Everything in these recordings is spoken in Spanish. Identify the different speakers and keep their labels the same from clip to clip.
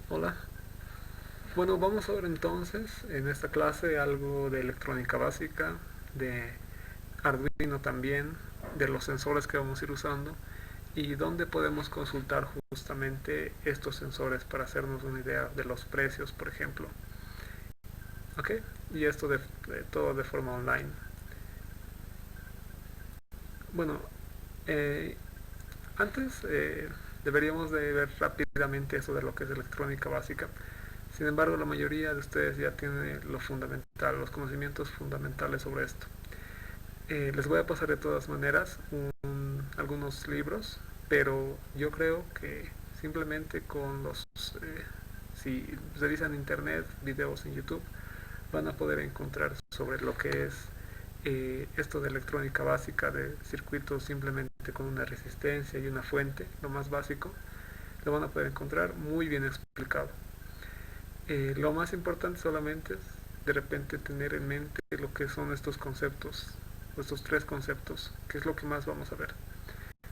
Speaker 1: Hola. Bueno, vamos a ver entonces en esta clase algo de electrónica básica, de Arduino también, de los sensores que vamos a ir usando y dónde podemos consultar justamente estos sensores para hacernos una idea de los precios, por ejemplo. ¿Ok? Y esto de todo de forma online. Bueno, eh, antes deberíamos de ver rápidamente eso de lo que es electrónica básica. Sin embargo, la mayoría de ustedes ya tiene lo fundamental, los conocimientos fundamentales sobre esto. Les voy a pasar de todas maneras algunos libros, pero yo creo que simplemente con si revisan internet, videos en YouTube, van a poder encontrar sobre lo que es esto de electrónica básica, de circuitos simplemente con una resistencia y una fuente, lo más básico, lo van a poder encontrar muy bien explicado. Lo más importante solamente es de repente tener en mente lo que son estos conceptos, estos tres conceptos, que es lo que más vamos a ver.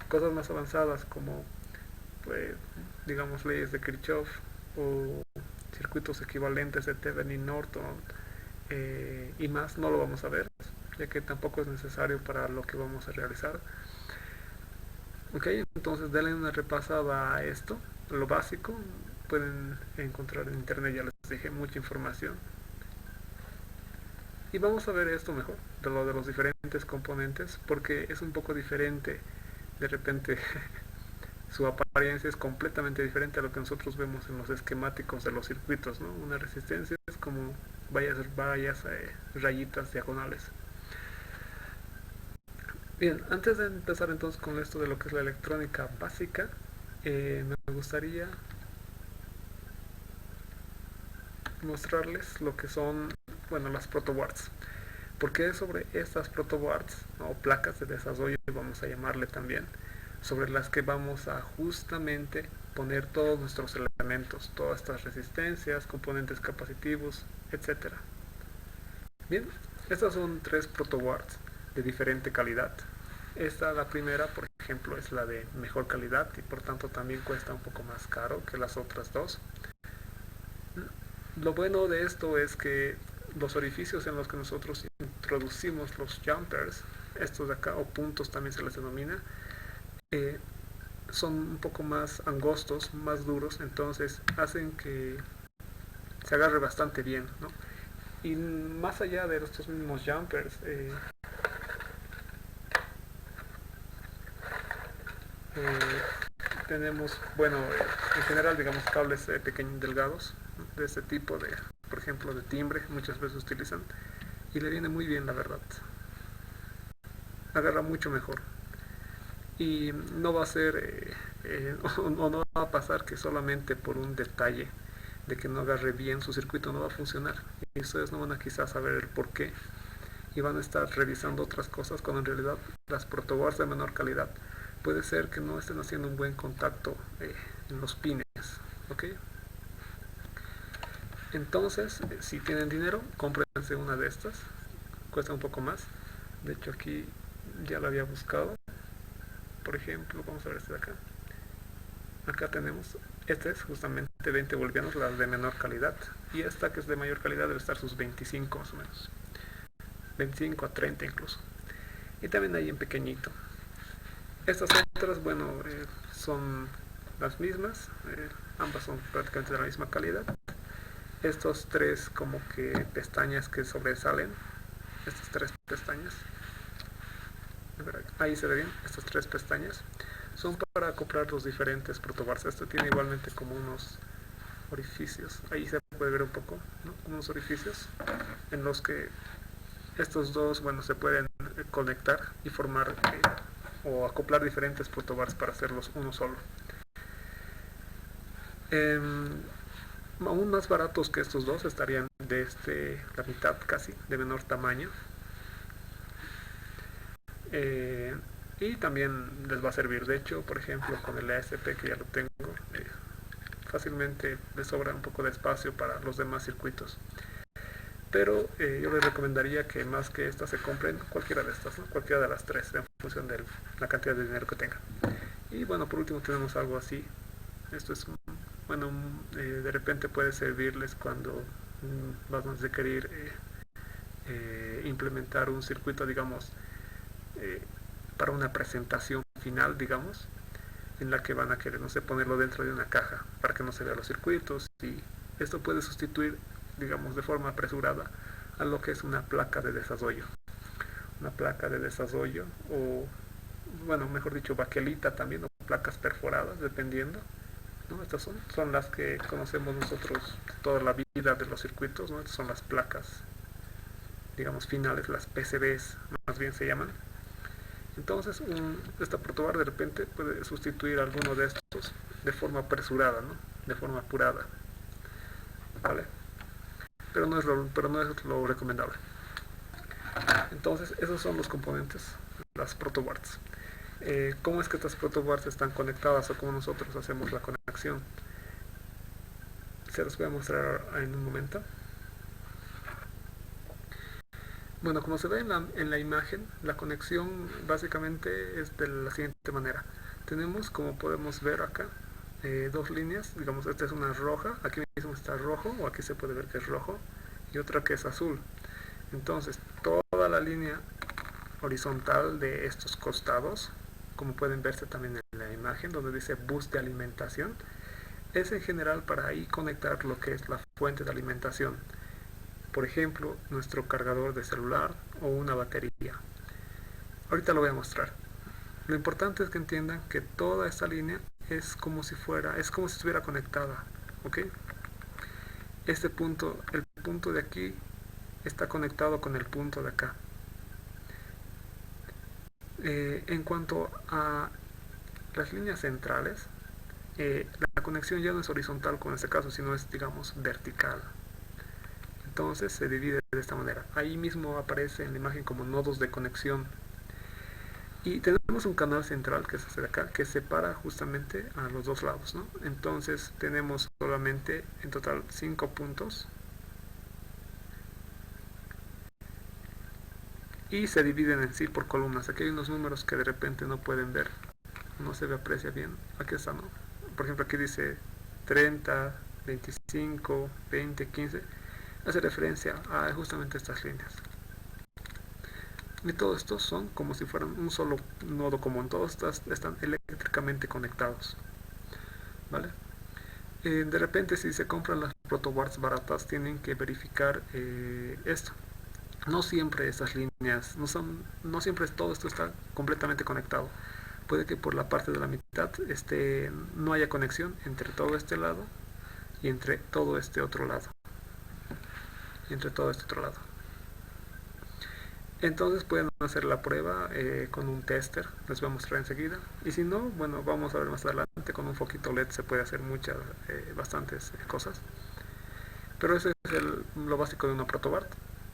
Speaker 1: Cosas más avanzadas como, pues, digamos, leyes de Kirchhoff o circuitos equivalentes de Thevenin Norton y más no lo vamos a ver, ya que tampoco es necesario para lo que vamos a realizar. Ok, entonces denle una repasada a esto, lo básico. Pueden encontrar en internet, ya les dije, mucha información. Y vamos a ver esto mejor, de lo de los diferentes componentes, porque es un poco diferente. De repente su apariencia es completamente diferente a lo que nosotros vemos en los esquemáticos de los circuitos, ¿no? Una resistencia es como varias rayitas diagonales. Bien, antes de empezar entonces con esto de lo que es la electrónica básica, me gustaría mostrarles lo que son, bueno, las protoboards. Porque es sobre estas protoboards o placas de desarrollo, vamos a llamarle también, sobre las que vamos a justamente poner todos nuestros elementos, todas estas resistencias, componentes capacitivos, etcétera. Bien, estas son tres protoboards de diferente calidad. Esta, la primera, por ejemplo, es la de mejor calidad y por tanto también cuesta un poco más caro que las otras dos. Lo bueno de esto es que los orificios en los que nosotros introducimos los jumpers, estos de acá, o puntos también se les denomina, eh, son un poco más angostos, más duros, entonces hacen que se agarre bastante bien, ¿no? Y más allá de estos mismos jumpers, tenemos, bueno, en general, digamos, cables pequeños, delgados, ¿no? De este tipo de, por ejemplo, de timbre, muchas veces utilizan, y le viene muy bien, la verdad. Agarra mucho mejor. Y no va a ser, o no va a pasar que solamente por un detalle de que no agarre bien su circuito no va a funcionar. Y ustedes no van a quizás saber el por qué. Y van a estar revisando otras cosas cuando en realidad las protoboards de menor calidad puede ser que no estén haciendo un buen contacto en los pines. ¿Ok? Entonces, si tienen dinero, cómprense una de estas. Cuesta un poco más. De hecho, aquí ya la había buscado. Por ejemplo, vamos a ver este de acá. Acá tenemos, este es justamente 20 bolivianos, la de menor calidad. Y esta que es de mayor calidad debe estar sus 25 más o menos. 25 a 30 incluso. Y también hay en pequeñito. Estas otras, bueno, son las mismas. Ambas son prácticamente de la misma calidad. Estos tres como que pestañas que sobresalen. Estas tres pestañas. Ahí se ve bien, estas tres pestañas. Son para acoplar los diferentes protobars. Este tiene igualmente como unos orificios. Ahí se puede ver un poco, ¿no? Como unos orificios en los que estos dos, bueno, se pueden conectar y formar o acoplar diferentes protobars para hacerlos uno solo. Eh, Aún más baratos que estos dos estarían de la mitad casi, de menor tamaño. Eh, y también les va a servir. De hecho, por ejemplo, con el ASP que ya lo tengo, fácilmente les sobra un poco de espacio para los demás circuitos. Pero yo les recomendaría que más que estas se compren cualquiera de estas, ¿no? Cualquiera de las tres, en función la cantidad de dinero que tengan. Y bueno, por último tenemos algo así. Esto es bueno, de repente puede servirles cuando vamos a querer implementar un circuito, digamos, eh, para una presentación final, digamos, en la que van a querer, no sé, ponerlo dentro de una caja para que no se vean los circuitos, y esto puede sustituir, digamos, de forma apresurada a lo que es una placa de desarrollo. Una placa de desarrollo o, bueno, mejor dicho, baquelita también, o placas perforadas, dependiendo. ¿No? Estas son las que conocemos nosotros toda la vida de los circuitos, ¿no? Estas son las placas, digamos, finales, las PCBs más bien se llaman. Entonces, esta protobar de repente puede sustituir alguno de estos de forma apresurada, ¿no? De forma apurada, ¿vale? Pero no es lo recomendable. Entonces, esos son los componentes, las protoboards. ¿Cómo es que estas protoboards están conectadas o cómo nosotros hacemos la conexión? Se los voy a mostrar en un momento. Bueno, como se ve en la imagen, la conexión básicamente es de la siguiente manera. Tenemos, como podemos ver acá, dos líneas. Digamos, esta es una roja, aquí mismo está rojo, o aquí se puede ver que es rojo, y otra que es azul. Entonces, toda la línea horizontal de estos costados, como pueden verse también en la imagen, donde dice bus de alimentación, es en general para ahí conectar lo que es la fuente de alimentación. Por ejemplo, nuestro cargador de celular o una batería. Ahorita lo voy a mostrar. Lo importante es que entiendan que toda esta línea es como si estuviera conectada, ¿ok? Este punto, el punto de aquí está conectado con el punto de acá. En cuanto a las líneas centrales, la conexión ya no es horizontal con este caso, sino es, digamos, vertical. Entonces se divide de esta manera. Ahí mismo aparece en la imagen como nodos de conexión. Y tenemos un canal central, que es este de acá, que separa justamente a los dos lados, ¿no? Entonces tenemos solamente en total 5 puntos. Y se dividen en sí por columnas. Aquí hay unos números que de repente no pueden ver. No se aprecia bien. Aquí está, ¿no? Por ejemplo, aquí dice 30, 25, 20, 15. Hace referencia a justamente estas líneas. Y todos estos son como si fueran un solo nodo común. Todos están eléctricamente conectados, ¿vale? De repente, si se compran las protoboards baratas, tienen que verificar esto. No siempre estas líneas, no siempre todo esto está completamente conectado. Puede que por la parte de la mitad no haya conexión entre todo este lado y entre todo este otro lado. Entonces pueden hacer la prueba con un tester, les voy a mostrar enseguida. Y si no, bueno, vamos a ver más adelante, con un foquito LED se puede hacer bastantes cosas. Pero eso es lo básico de una protoboard.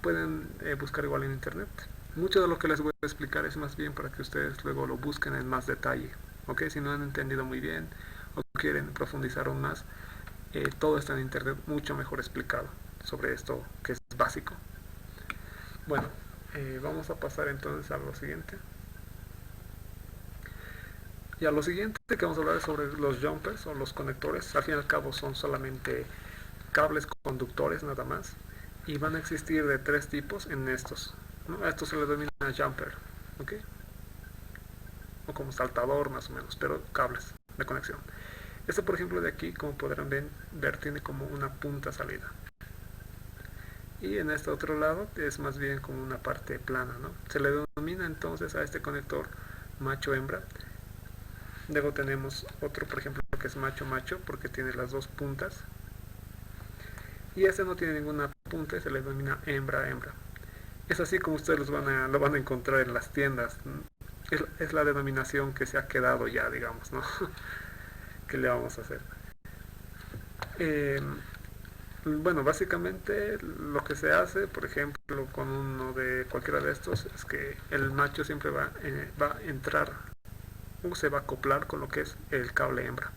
Speaker 1: Pueden buscar igual en internet. Mucho de lo que les voy a explicar es más bien para que ustedes luego lo busquen en más detalle. ¿Ok? Si no han entendido muy bien o quieren profundizar aún más, todo está en internet mucho mejor explicado sobre esto que es básico. Bueno, vamos a pasar entonces a lo siguiente. Y a lo siguiente que vamos a hablar es sobre los jumpers o los conectores. Al fin y al cabo son solamente cables conductores nada más. Y van a existir de 3 tipos en estos, ¿no? A esto se le denomina jumper, ¿ok? O como saltador más o menos, pero cables de conexión. Este, por ejemplo, de aquí, como podrán ver, tiene como una punta salida. Y en este otro lado es más bien como una parte plana, ¿no? Se le denomina entonces a este conector macho-hembra. Luego tenemos otro, por ejemplo, que es macho-macho porque tiene las dos puntas. Y este no tiene ninguna punta y se le denomina hembra-hembra. Es así como ustedes lo van a encontrar en las tiendas. Es la denominación que se ha quedado ya, digamos, ¿no? ¿Qué le vamos a hacer? Bueno, básicamente lo que se hace, por ejemplo, con uno de cualquiera de estos, es que el macho siempre va a entrar o se va a acoplar con lo que es el cable hembra.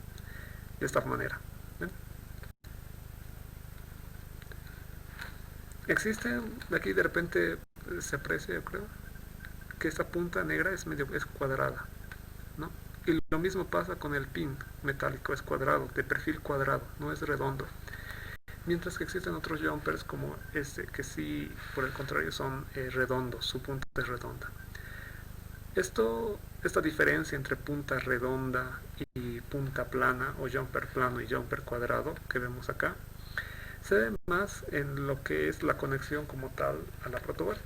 Speaker 1: De esta manera. ¿Ven? Existe, de aquí de repente se aprecia, yo creo, que esta punta negra es cuadrada, ¿no? Y lo mismo pasa con el pin metálico, es cuadrado, de perfil cuadrado, no es redondo. Mientras que existen otros jumpers como este, que sí, por el contrario, son redondos, su punta es redonda. Esta diferencia entre punta redonda y punta plana, o jumper plano y jumper cuadrado, que vemos acá, se ve más en lo que es la conexión como tal a la protoboard.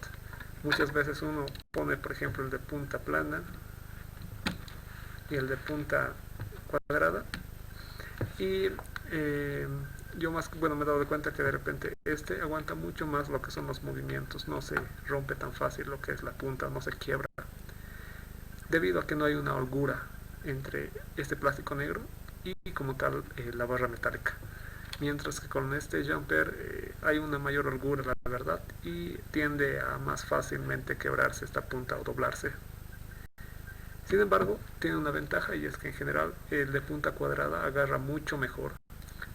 Speaker 1: Muchas veces uno pone, por ejemplo, el de punta plana y el de punta cuadrada, y yo más, bueno, me he dado cuenta que de repente este aguanta mucho más lo que son los movimientos, no se rompe tan fácil lo que es la punta, no se quiebra, debido a que no hay una holgura entre este plástico negro y como tal la barra metálica. Mientras que con este jumper hay una mayor holgura, la verdad, y tiende a más fácilmente quebrarse esta punta o doblarse. Sin embargo, tiene una ventaja, y es que en general el de punta cuadrada agarra mucho mejor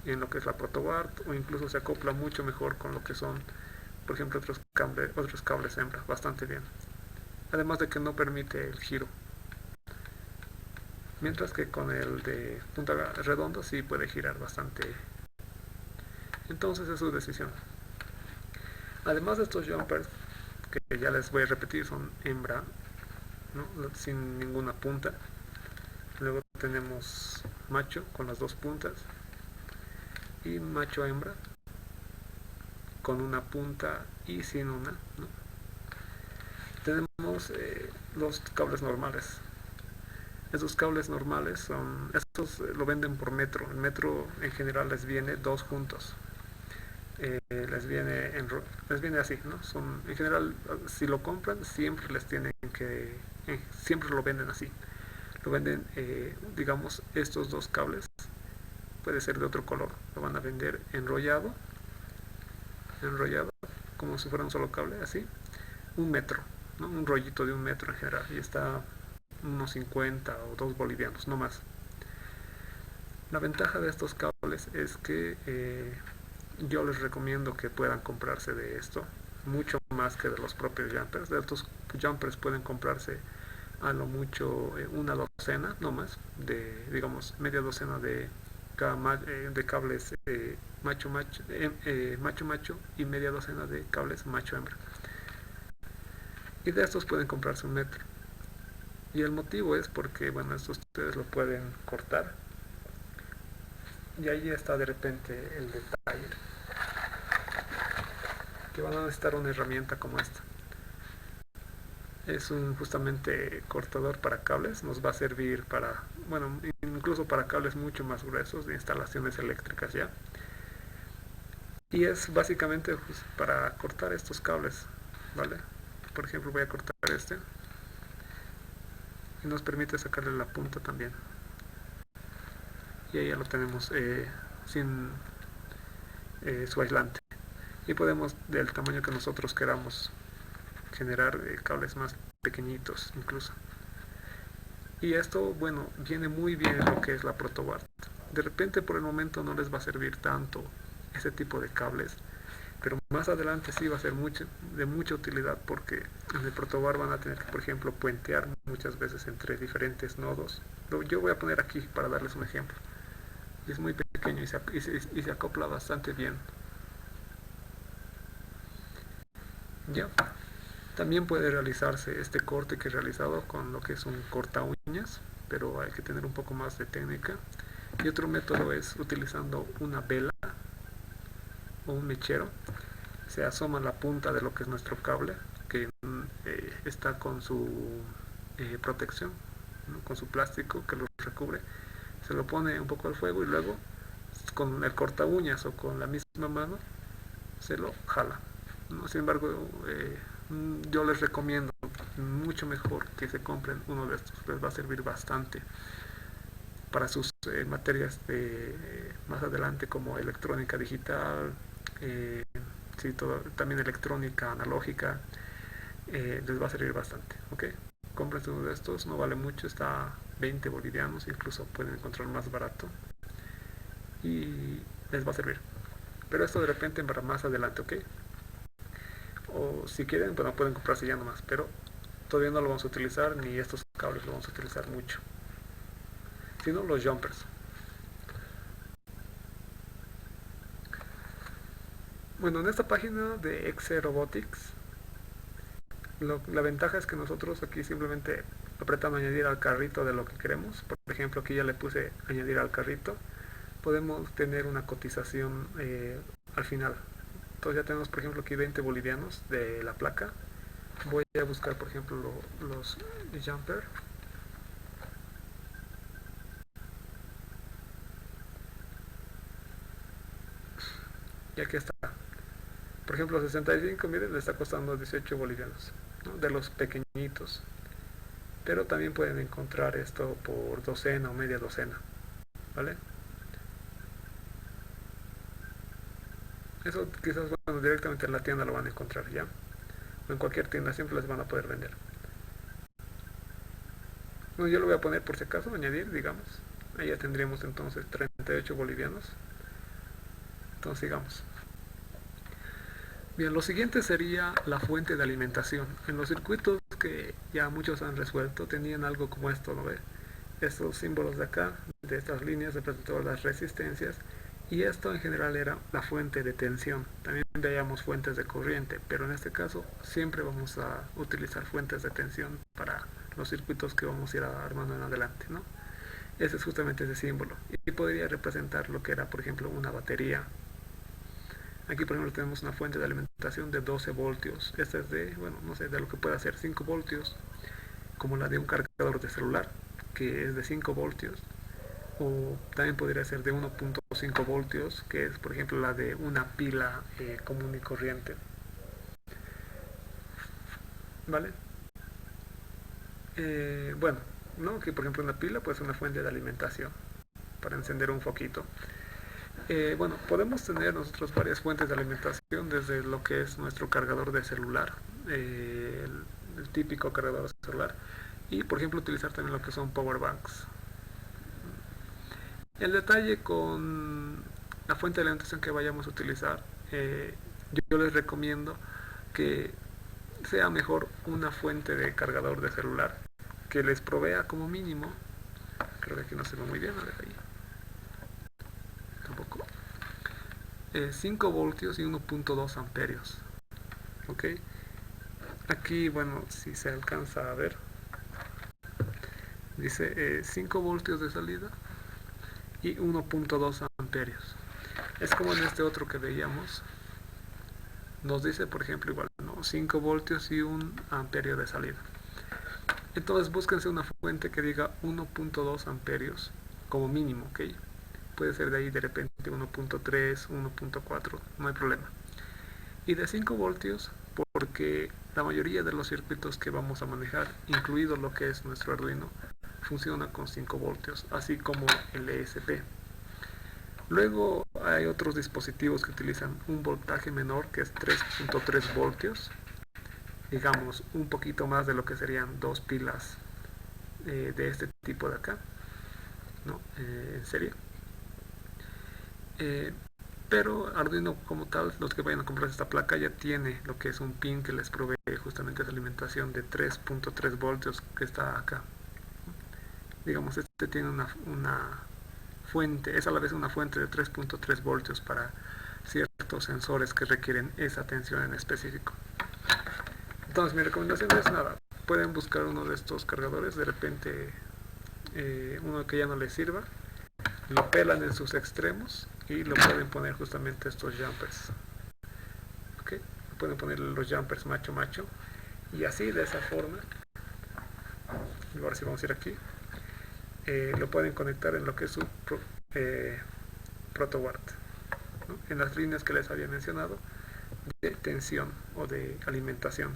Speaker 1: en lo que es la protoboard, o incluso se acopla mucho mejor con lo que son, por ejemplo, otros cables hembra, bastante bien. Además de que no permite el giro. Mientras que con el de punta redonda sí puede girar bastante. Entonces es su decisión. Además de estos jumpers, que ya les voy a repetir, son hembra, ¿no? Sin ninguna punta. Luego tenemos macho con las dos puntas y macho hembra con una punta y sin una, ¿no? Tenemos los cables normales. Esos cables normales estos lo venden por metro. El metro en general les viene dos juntos. Les viene así, ¿no? En general, si lo compran, siempre les tienen que, siempre lo venden así. Lo venden, digamos, estos dos cables, puede ser de otro color, lo van a vender enrollado, como si fuera un solo cable, así, un metro, ¿no? Un rollito de un metro en general, y está unos 50 o 2 bolivianos, no más. La ventaja de estos cables es que yo les recomiendo que puedan comprarse de esto, mucho más que de los propios jumpers. De estos jumpers pueden comprarse a lo mucho una docena, no más, digamos, media docena de cables macho macho y media docena de cables macho hembra. Y de estos pueden comprarse un metro. Y el motivo es porque, bueno, estos ustedes lo pueden cortar. Y ahí está de repente el detalle, que van a necesitar una herramienta como esta. Es un justamente cortador para cables, nos va a servir para, bueno, incluso para cables mucho más gruesos de instalaciones eléctricas ya. Y es básicamente pues, para cortar estos cables, ¿vale? Por ejemplo, voy a cortar este y nos permite sacarle la punta también. Y ahí ya lo tenemos sin su aislante. Y podemos, del tamaño que nosotros queramos, generar cables más pequeñitos incluso. Y esto, bueno, viene muy bien en lo que es la protoboard. De repente por el momento no les va a servir tanto ese tipo de cables, pero más adelante sí va a ser de mucha utilidad, porque en el protoboard van a tener que, por ejemplo, puentear muchas veces entre diferentes nodos. Yo voy a poner aquí para darles un ejemplo. Y es muy pequeño y se acopla bastante bien. Ya. También puede realizarse este corte que he realizado con lo que es un corta uñas, pero hay que tener un poco más de técnica. Y otro método es utilizando una vela o un mechero. Se asoma la punta de lo que es nuestro cable, que está con su protección, ¿no? Con su plástico que lo recubre. Se lo pone un poco al fuego y luego con el corta uñas o con la misma mano se lo jala, ¿no? Sin embargo, yo les recomiendo mucho mejor que se compren uno de estos. Les va a servir bastante para sus materias más adelante, como electrónica digital, sí, también electrónica analógica. Les va a servir bastante, ¿ok? Cómprense uno de estos, no vale mucho, está 20 bolivianos, incluso pueden encontrar más barato y les va a servir. Pero esto de repente para más adelante, ¿ok? O si quieren, bueno, pueden comprarse ya nomás, pero todavía no lo vamos a utilizar, ni estos cables lo vamos a utilizar mucho. sino los jumpers. Bueno, en esta página de Exe Robotics, la ventaja es que nosotros aquí simplemente apretamos añadir al carrito de lo que queremos. Por ejemplo, aquí ya le puse añadir al carrito. Podemos tener una cotización al final. Entonces ya tenemos, por ejemplo, aquí 20 bolivianos de la placa. Voy a buscar, por ejemplo, los jumper. Y aquí está. Por ejemplo, 65, miren, le está costando 18 bolivianos, ¿no? De los pequeñitos. Pero también pueden encontrar esto por docena o media docena, ¿vale? Eso quizás, bueno, directamente en la tienda lo van a encontrar ya. O en cualquier tienda siempre les van a poder vender. Bueno, yo lo voy a poner por si acaso, añadir, digamos. Ahí ya tendríamos entonces 38 bolivianos. Entonces sigamos. Bien, lo siguiente sería la fuente de alimentación. En los circuitos que ya muchos han resuelto tenían algo como esto, ¿no ve? Estos símbolos de acá, de estas líneas, representaban las resistencias, y esto en general era la fuente de tensión. También veíamos fuentes de corriente, pero en este caso siempre vamos a utilizar fuentes de tensión para los circuitos que vamos a ir armando en adelante, ¿no? Ese es justamente ese símbolo, y podría representar lo que era, por ejemplo, una batería. Aquí, por ejemplo, tenemos una fuente de alimentación de 12 voltios. Esta es de, bueno, no sé, de lo que puede hacer 5 voltios, como la de un cargador de celular, que es de 5 voltios. O también podría ser de 1.5 voltios, que es, por ejemplo, la de una pila común y corriente. ¿Vale? Bueno, ¿no? Que por ejemplo una pila puede ser una fuente de alimentación para encender un foquito. Bueno, podemos tener nosotros varias fuentes de alimentación, desde lo que es nuestro cargador de celular, el típico cargador de celular, y por ejemplo utilizar también lo que son power banks. El detalle con la fuente de alimentación que vayamos a utilizar, yo les recomiendo que sea mejor una fuente de cargador de celular que les provea como mínimo, creo que aquí no se ve muy bien, a ver ahí, tampoco, 5 voltios y 1.2 amperios. Ok, aquí, bueno, si se alcanza a ver, dice 5 voltios de salida y 1.2 amperios. Es como en este otro que veíamos, nos dice, por ejemplo, igual, ¿no? 5 voltios y 1 amperio de salida. Entonces búsquense una fuente que diga 1.2 amperios como mínimo, ¿ok? Puede ser de ahí de repente 1.3, 1.4, no hay problema. Y de 5 voltios, porque la mayoría de los circuitos que vamos a manejar, incluido lo que es nuestro Arduino, funciona con 5 voltios, así como el ESP. Luego hay otros dispositivos que utilizan un voltaje menor, que es 3.3 voltios, digamos un poquito más de lo que serían dos pilas de este tipo de acá, ¿no? En serie. Pero Arduino como tal, los que vayan a comprar esta placa ya tiene lo que es un pin que les provee justamente esa alimentación de 3.3 voltios que está acá. Digamos, este tiene una fuente, es a la vez una fuente de 3.3 voltios para ciertos sensores que requieren esa tensión en específico. Entonces mi recomendación es nada, pueden buscar uno de estos cargadores, de repente uno que ya no les sirva, lo pelan en sus extremos y lo pueden poner justamente estos jumpers. ¿Okay? Pueden poner los jumpers macho macho, y así de esa forma, ahora sí vamos a ir aquí, lo pueden conectar en lo que es su protowart, ¿no? En las líneas que les había mencionado de tensión o de alimentación.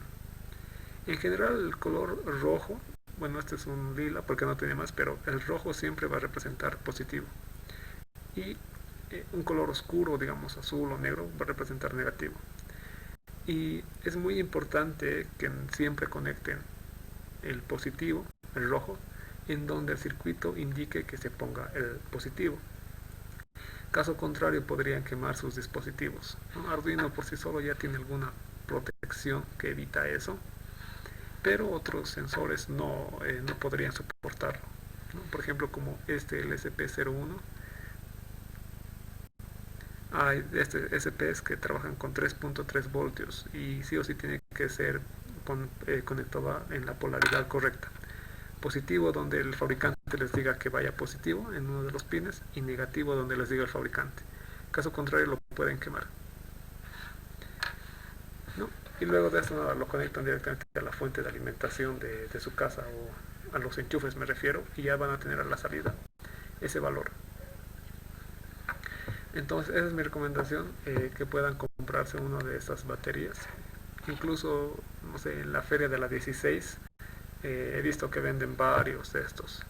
Speaker 1: En general el color rojo, bueno, este es un lila porque no tiene más, pero el rojo siempre va a representar positivo, y un color oscuro, digamos azul o negro, va a representar negativo. Y es muy importante que siempre conecten el positivo, el rojo, en donde el circuito indique que se ponga el positivo. Caso contrario, podrían quemar sus dispositivos, ¿no? Arduino por sí solo ya tiene alguna protección que evita eso, pero otros sensores no podrían soportarlo, ¿no? Por ejemplo como el SP01. Hay SPs que trabajan con 3.3 voltios y sí o sí tiene que ser conectada en la polaridad correcta. Positivo donde el fabricante les diga que vaya positivo en uno de los pines y negativo donde les diga el fabricante. Caso contrario lo pueden quemar, ¿no? Y luego de eso lo conectan directamente a la fuente de alimentación de su casa, o a los enchufes me refiero, y ya van a tener a la salida ese valor. Entonces esa es mi recomendación, que puedan comprarse una de estas baterías. Incluso, no sé, en la feria de la 16 he visto que venden varios de estos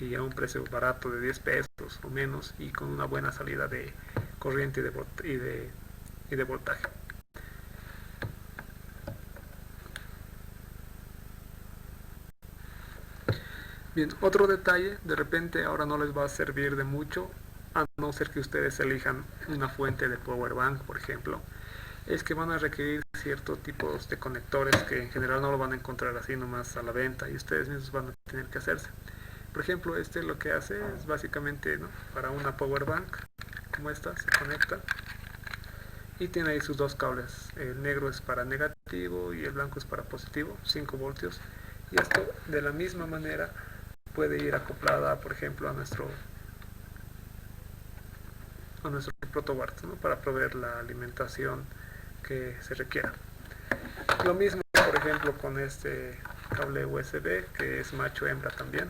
Speaker 1: y a un precio barato de 10 pesos o menos, y con una buena salida de corriente y de voltaje. Bien, otro detalle, de repente ahora no les va a servir de mucho, a no ser que ustedes elijan una fuente de power bank, por ejemplo, es que van a requerir ciertos tipos de conectores que en general no lo van a encontrar así nomás a la venta, y ustedes mismos van a tener que hacerse. Por ejemplo, lo que hace es básicamente, ¿no?, para una power bank como esta, se conecta y tiene ahí sus dos cables. El negro es para negativo y el blanco es para positivo, 5 voltios. Y esto de la misma manera puede ir acoplada, por ejemplo, a nuestro protoboard, ¿no?, para proveer la alimentación que se requiera. Lo mismo, por ejemplo, con este cable USB que es macho hembra también,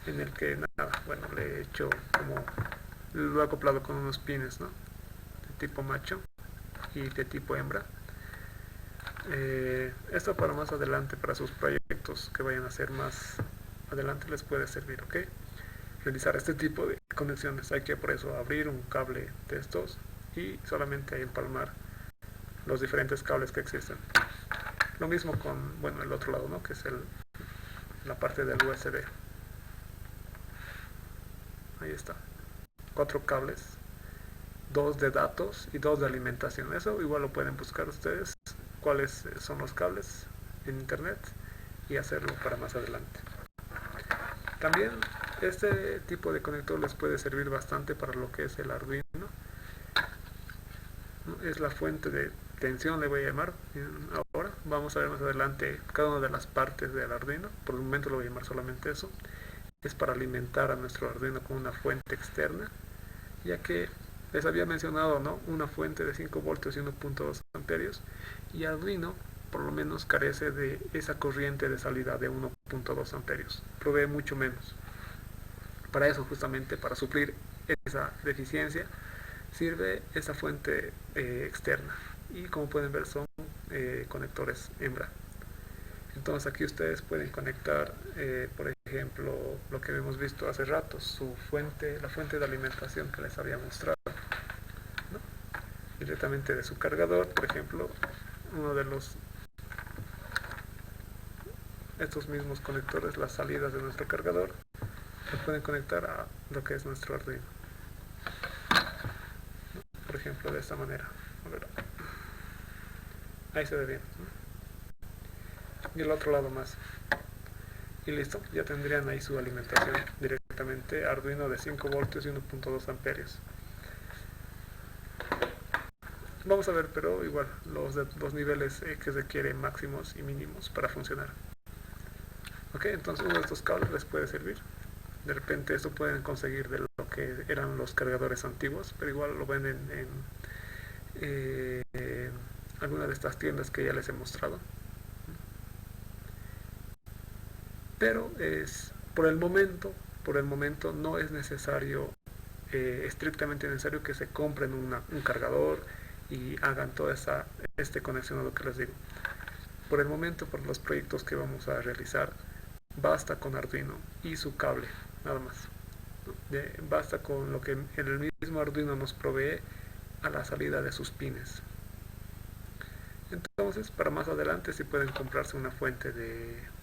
Speaker 1: en el que nada, bueno, le he hecho como, lo he acoplado con unos pines, ¿no?, de tipo macho y de tipo hembra. Esto para más adelante, para sus proyectos que vayan a hacer más adelante, les puede servir, ¿ok? Realizar este tipo de conexiones. Hay que por eso abrir un cable de estos y solamente empalmar los diferentes cables que existen. Lo mismo con, bueno, el otro lado, ¿no?, que es la parte del USB. Ahí está. 4 cables, 2 de datos y 2 de alimentación. Eso igual lo pueden buscar ustedes, cuáles son los cables en internet, y hacerlo para más adelante. También este tipo de conector les puede servir bastante para lo que es el Arduino. Es la fuente de tensión, le voy a llamar ahora. Vamos a ver más adelante cada una de las partes del Arduino. Por el momento lo voy a llamar solamente eso. Es para alimentar a nuestro Arduino con una fuente externa, ya que les había mencionado, ¿no?, una fuente de 5 voltios y 1.2 amperios, y Arduino por lo menos carece de esa corriente de salida de 1.2 amperios, provee mucho menos. Para eso, justamente para suplir esa deficiencia, sirve esa fuente externa, y como pueden ver son conectores hembra. Entonces aquí ustedes pueden conectar, por ejemplo, lo que hemos visto hace rato, la fuente de alimentación que les había mostrado, ¿no?, directamente de su cargador. Por ejemplo, uno de estos mismos conectores, las salidas de nuestro cargador, se pueden conectar a lo que es nuestro Arduino, ¿no?, por ejemplo, de esta manera. A ver, ahí se ve bien, ¿no?, y el otro lado más, y listo, ya tendrían ahí su alimentación directamente Arduino de 5 voltios y 1.2 amperios. Vamos a ver, pero igual los niveles que requieren máximos y mínimos para funcionar. Ok, entonces uno de estos cables les puede servir. De repente esto pueden conseguir de lo que eran los cargadores antiguos, pero igual lo venden en alguna de estas tiendas que ya les he mostrado. Pero por el momento no es necesario, estrictamente necesario, que se compren un cargador y hagan toda este conexionado que les digo. Por el momento, por los proyectos que vamos a realizar, basta con Arduino y su cable, nada más. Basta con lo que el mismo Arduino nos provee a la salida de sus pines. Entonces, para más adelante, si pueden comprarse una fuente de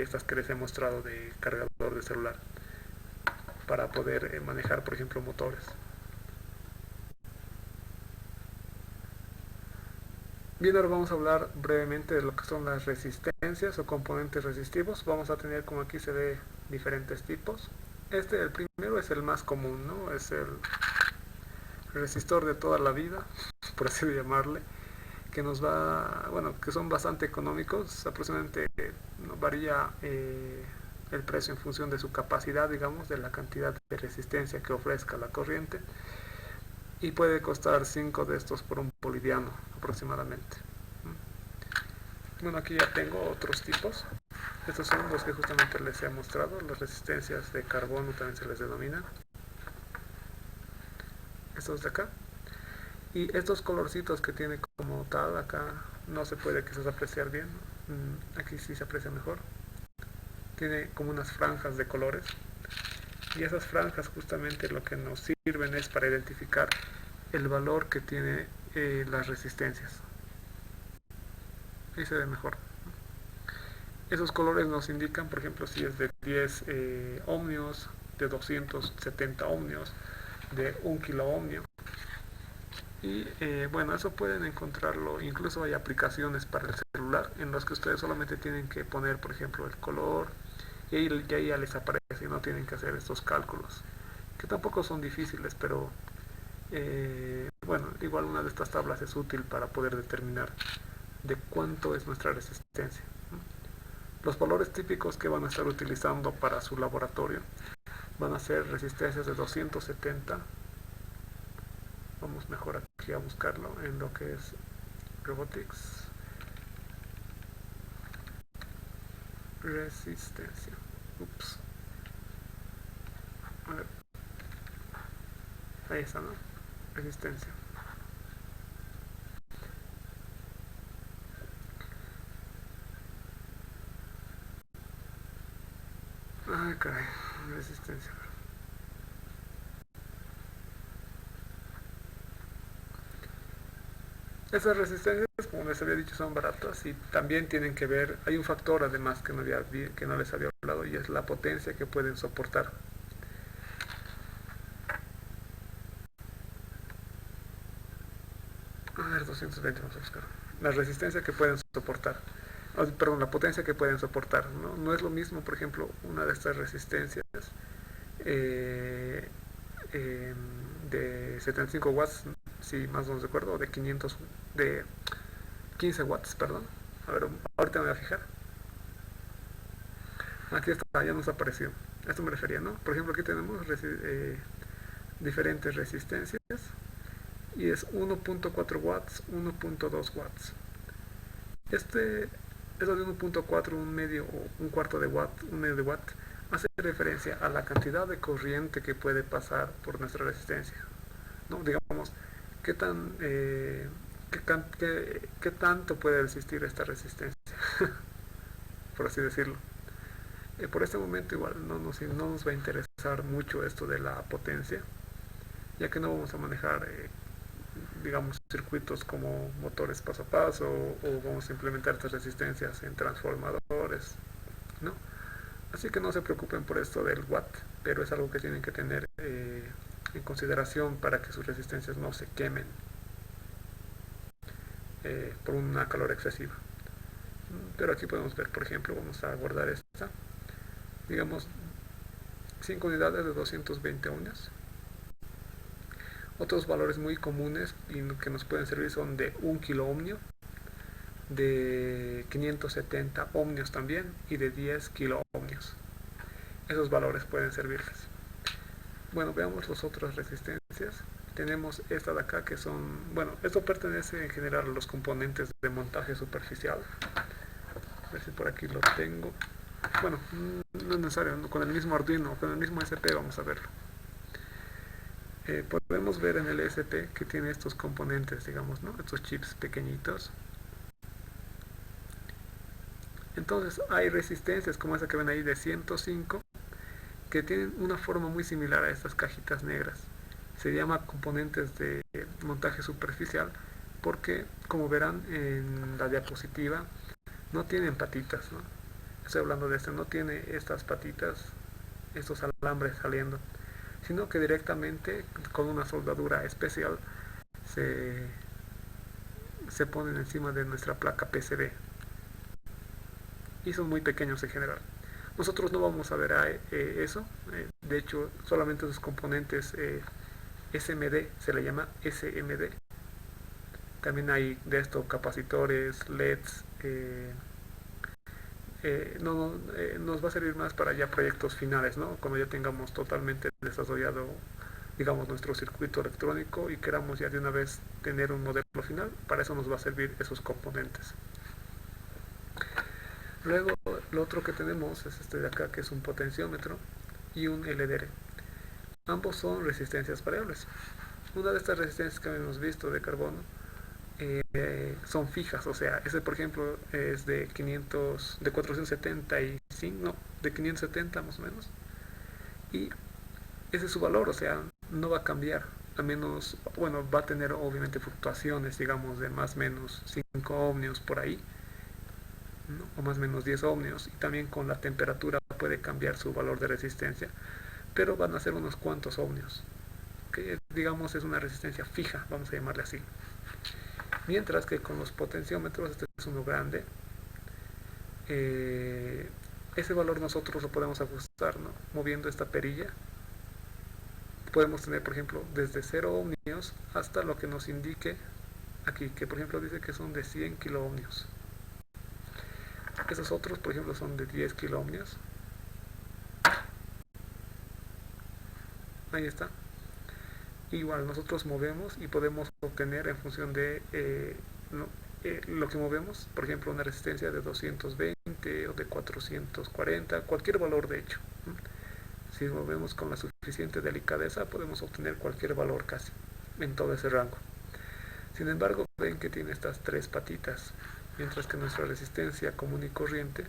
Speaker 1: estas que les he mostrado de cargador de celular, para poder manejar, por ejemplo, motores. Bien, ahora vamos a hablar brevemente de lo que son las resistencias o componentes resistivos. Vamos a tener, como aquí se ve, diferentes tipos. El primero es el más común, ¿no? Es el resistor de toda la vida, por así llamarle, que nos va, bueno, que son bastante económicos, aproximadamente no varía el precio en función de su capacidad, digamos, de la cantidad de resistencia que ofrezca la corriente, y puede costar 5 de estos por un boliviano aproximadamente. Bueno, aquí ya tengo otros tipos. Estos son los que justamente les he mostrado, las resistencias de carbono también se les denomina. Estos de acá. Y estos colorcitos que tiene como tal, acá no se puede quizás apreciar bien. Aquí sí se aprecia mejor. Tiene como unas franjas de colores. Y esas franjas justamente lo que nos sirven es para identificar el valor que tiene las resistencias. Ahí se ve mejor. Esos colores nos indican, por ejemplo, si es de 10 ohmios, de 270 ohmios, de 1 kilo ohmio. Y bueno, eso pueden encontrarlo, incluso hay aplicaciones para el celular en las que ustedes solamente tienen que poner, por ejemplo, el color y ahí ya les aparece y no tienen que hacer estos cálculos, que tampoco son difíciles, pero bueno, igual una de estas tablas es útil para poder determinar de cuánto es nuestra resistencia. Los valores típicos que van a estar utilizando para su laboratorio van a ser resistencias de 270. Vamos mejor aquí a buscarlo en lo que es Robotics. Resistencia. Ups. A ver. Ahí está, ¿no? Resistencia. Ay, caray. Resistencia. Esas resistencias, como les había dicho, son baratas y también tienen que ver, hay un factor además que no les había hablado y es la potencia que pueden soportar. A ver, 220 vamos a buscar. La resistencia que pueden soportar. Perdón, la potencia que pueden soportar. No es lo mismo, por ejemplo, una de estas resistencias eh, eh, de 75 watts, si más no recuerdo, de 15 watts, perdón. A ver, ahorita me voy a fijar. Aquí está, ya nos apareció. A esto me refería, ¿no? Por ejemplo, aquí tenemos diferentes resistencias y es 1.4 watts, 1.2 watts. Eso de 1.4, un medio o un cuarto de watt, un medio de watt, hace referencia a la cantidad de corriente que puede pasar por nuestra resistencia, ¿no? Digamos, qué tan qué tanto puede resistir esta resistencia, por así decirlo. Por este momento igual no nos va a interesar mucho esto de la potencia, ya que no vamos a manejar digamos circuitos como motores paso a paso o vamos a implementar estas resistencias en transformadores, ¿no? Así que no se preocupen por esto del watt, pero es algo que tienen que tener en consideración para que sus resistencias no se quemen por una calor excesiva. Pero aquí podemos ver, por ejemplo, vamos a guardar esta, digamos 5 unidades de 220 ohmios. Otros valores muy comunes y que nos pueden servir son de 1 kilo ohmio, de 570 ohmios también y de 10 kilo ohmios. Esos valores pueden servirles. Bueno, veamos las otras resistencias. Tenemos esta de acá que son, bueno, esto pertenece en general a los componentes de montaje superficial. A ver si por aquí lo tengo. Bueno, no es necesario, ¿no? Con el mismo Arduino, con el mismo SP vamos a verlo. Podemos ver en el SP que tiene estos componentes, digamos, ¿no? Estos chips pequeñitos. Entonces hay resistencias como esa que ven ahí de 105 que tienen una forma muy similar a estas cajitas negras. Se llama componentes de montaje superficial porque, como verán en la diapositiva, no tienen patitas, ¿no? Estoy hablando de no tiene estas patitas, estos alambres saliendo, sino que directamente con una soldadura especial se, se ponen encima de nuestra placa PCB y son muy pequeños en general. Nosotros no vamos a ver eso de hecho solamente sus componentes SMD, se le llama SMD. También hay de esto capacitores, LEDs, nos va a servir más para ya proyectos finales, ¿no? Cuando ya tengamos totalmente desarrollado, digamos, nuestro circuito electrónico y queramos ya de una vez tener un modelo final, para eso nos va a servir esos componentes. Luego, lo otro que tenemos es este de acá, que es un potenciómetro y un LDR. Ambos son resistencias variables. Una de estas resistencias que hemos visto de carbono son fijas, o sea, ese por ejemplo es de 475, no, de 570 más o menos, y ese es su valor, o sea, no va a cambiar, a menos, bueno, va a tener obviamente fluctuaciones, digamos, de más o menos 5 ohmios por ahí, ¿no? O más o menos 10 ohmios, y también con la temperatura puede cambiar su valor de resistencia, pero van a ser unos cuantos ohmios, que digamos es una resistencia fija, vamos a llamarle así. Mientras que con los potenciómetros, este es uno grande, ese valor nosotros lo podemos ajustar, ¿no? Moviendo esta perilla. Podemos tener, por ejemplo, desde 0 ohmios hasta lo que nos indique aquí, que por ejemplo dice que son de 100 kiloohmios. Esos otros, por ejemplo, son de 10 kiloohmios. Ahí está. Igual nosotros movemos y podemos obtener en función de lo que movemos, por ejemplo, una resistencia de 220 o de 440, cualquier valor de hecho. Si movemos con la suficiente delicadeza, podemos obtener cualquier valor casi en todo ese rango. Sin embargo, ven que tiene estas tres patitas, mientras que nuestra resistencia común y corriente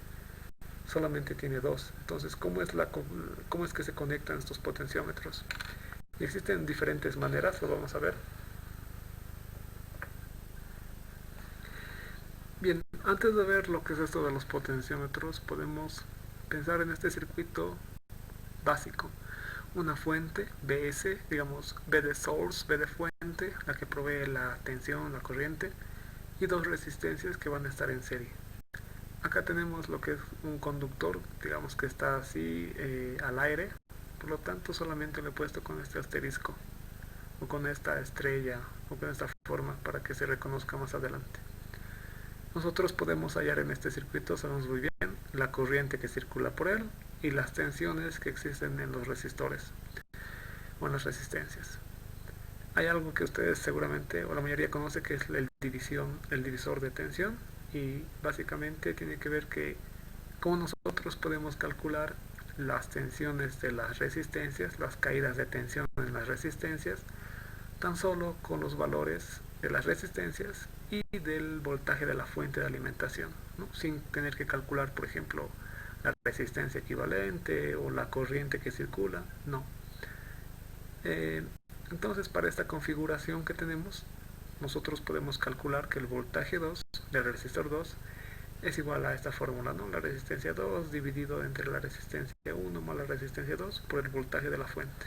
Speaker 1: solamente tiene dos. Entonces, ¿cómo es que se conectan estos potenciómetros? Y existen diferentes maneras, lo vamos a ver. Bien, antes de ver lo que es esto de los potenciómetros, podemos pensar en este circuito básico. Una fuente, BS, digamos B de source, B de fuente, la que provee la tensión, la corriente, y dos resistencias que van a estar en serie. Acá tenemos lo que es un conductor, digamos que está así al aire, por lo tanto solamente lo he puesto con este asterisco, o con esta estrella, o con esta forma para que se reconozca más adelante. Nosotros podemos hallar en este circuito, sabemos muy bien, la corriente que circula por él y las tensiones que existen en los resistores o en las resistencias. Hay algo que ustedes seguramente o la mayoría conoce que es el divisor de tensión, y básicamente tiene que ver que cómo nosotros podemos calcular las tensiones de las resistencias, las caídas de tensión en las resistencias, tan solo con los valores de las resistencias y del voltaje de la fuente de alimentación, ¿no? Sin tener que calcular, por ejemplo, la resistencia equivalente o la corriente que circula, no. Entonces, para esta configuración que tenemos, nosotros podemos calcular que el voltaje 2 del resistor 2 es igual a esta fórmula, ¿no? La resistencia 2 dividido entre la resistencia 1 más la resistencia 2 por el voltaje de la fuente.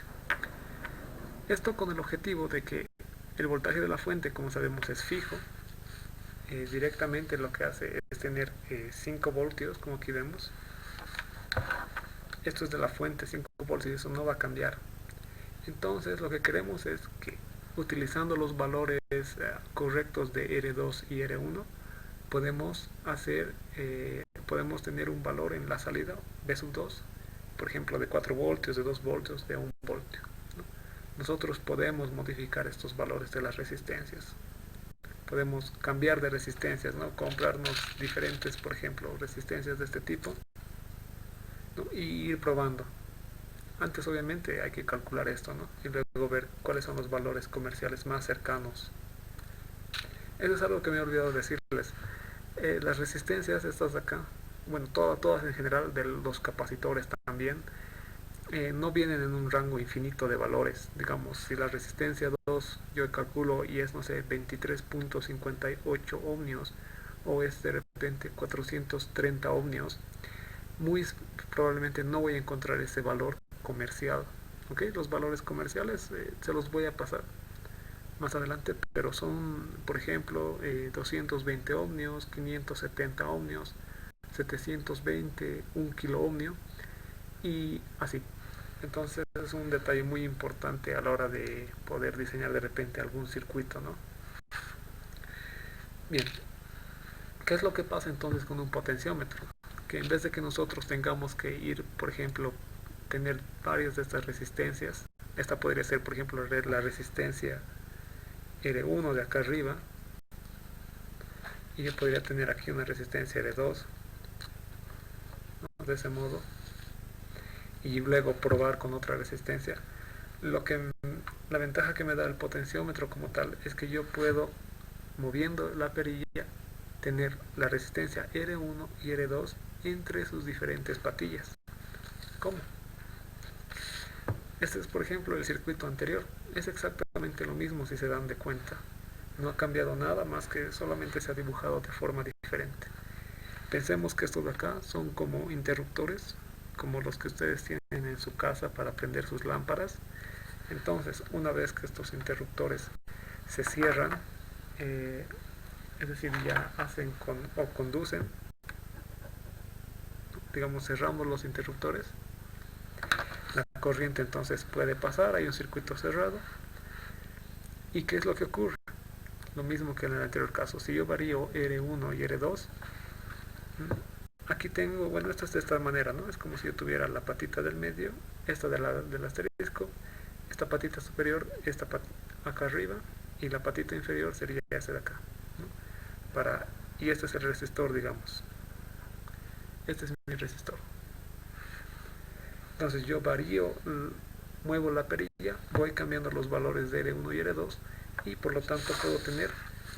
Speaker 1: Esto con el objetivo de que el voltaje de la fuente, como sabemos, es fijo. Directamente lo que hace es tener 5 voltios, como aquí vemos. Esto es de la fuente, 5 voltios, y eso no va a cambiar. Entonces lo que queremos es que utilizando los valores correctos de R2 y R1 podemos tener un valor en la salida B sub 2, por ejemplo de 4 voltios, de 2 voltios, de 1 voltio, ¿no? Nosotros podemos modificar estos valores de las resistencias, podemos cambiar de resistencias, ¿no? Comprarnos diferentes, por ejemplo, resistencias de este tipo, ¿no? Y ir probando. Antes obviamente hay que calcular esto, ¿no? Y luego ver cuáles son los valores comerciales más cercanos. Eso es algo que me he olvidado decirles. Las resistencias estas de acá, bueno, todas en general, de los capacitores también, no vienen en un rango infinito de valores. Digamos, si la resistencia 2 yo calculo y es, no sé, 23.58 ohmios, o es de repente 430 ohmios, muy probablemente no voy a encontrar ese valor comercial. ¿Ok? Los valores comerciales se los voy a pasar más adelante, pero son, por ejemplo, 220 ohmios, 570 ohmios, 720, 1 kilo ohmio y así. Entonces es un detalle muy importante a la hora de poder diseñar de repente algún circuito, ¿no? Bien, ¿qué es lo que pasa entonces con un potenciómetro? Que en vez de que nosotros tengamos que ir, por ejemplo, tener varias de estas resistencias, esta podría ser, por ejemplo, la resistencia R1 de acá arriba, y yo podría tener aquí una resistencia R2, ¿no? De ese modo, y luego probar con otra resistencia. Lo que la ventaja que me da el potenciómetro como tal es que yo puedo, moviendo la perilla, tener la resistencia R1 y R2 entre sus diferentes patillas. ¿Cómo? Este es, por ejemplo, el circuito anterior. Es exactamente lo mismo si se dan de cuenta. No ha cambiado nada más que solamente se ha dibujado de forma diferente. Pensemos que estos de acá son como interruptores, como los que ustedes tienen en su casa para prender sus lámparas. Entonces, una vez que estos interruptores se cierran, es decir, ya hacen o conducen, digamos, cerramos los interruptores, la corriente entonces puede pasar, hay un circuito cerrado. ¿Y qué es lo que ocurre? Lo mismo que en el anterior caso, si yo varío R1 y R2, aquí tengo, bueno, esto es de esta manera, ¿no? Es como si yo tuviera la patita del medio, esta del asterisco, esta patita superior, acá arriba, y la patita inferior sería esa de acá, ¿no? Y este es el resistor, digamos. Este es mi resistor. Entonces yo varío, muevo la perilla, voy cambiando los valores de R1 y R2, y por lo tanto puedo tener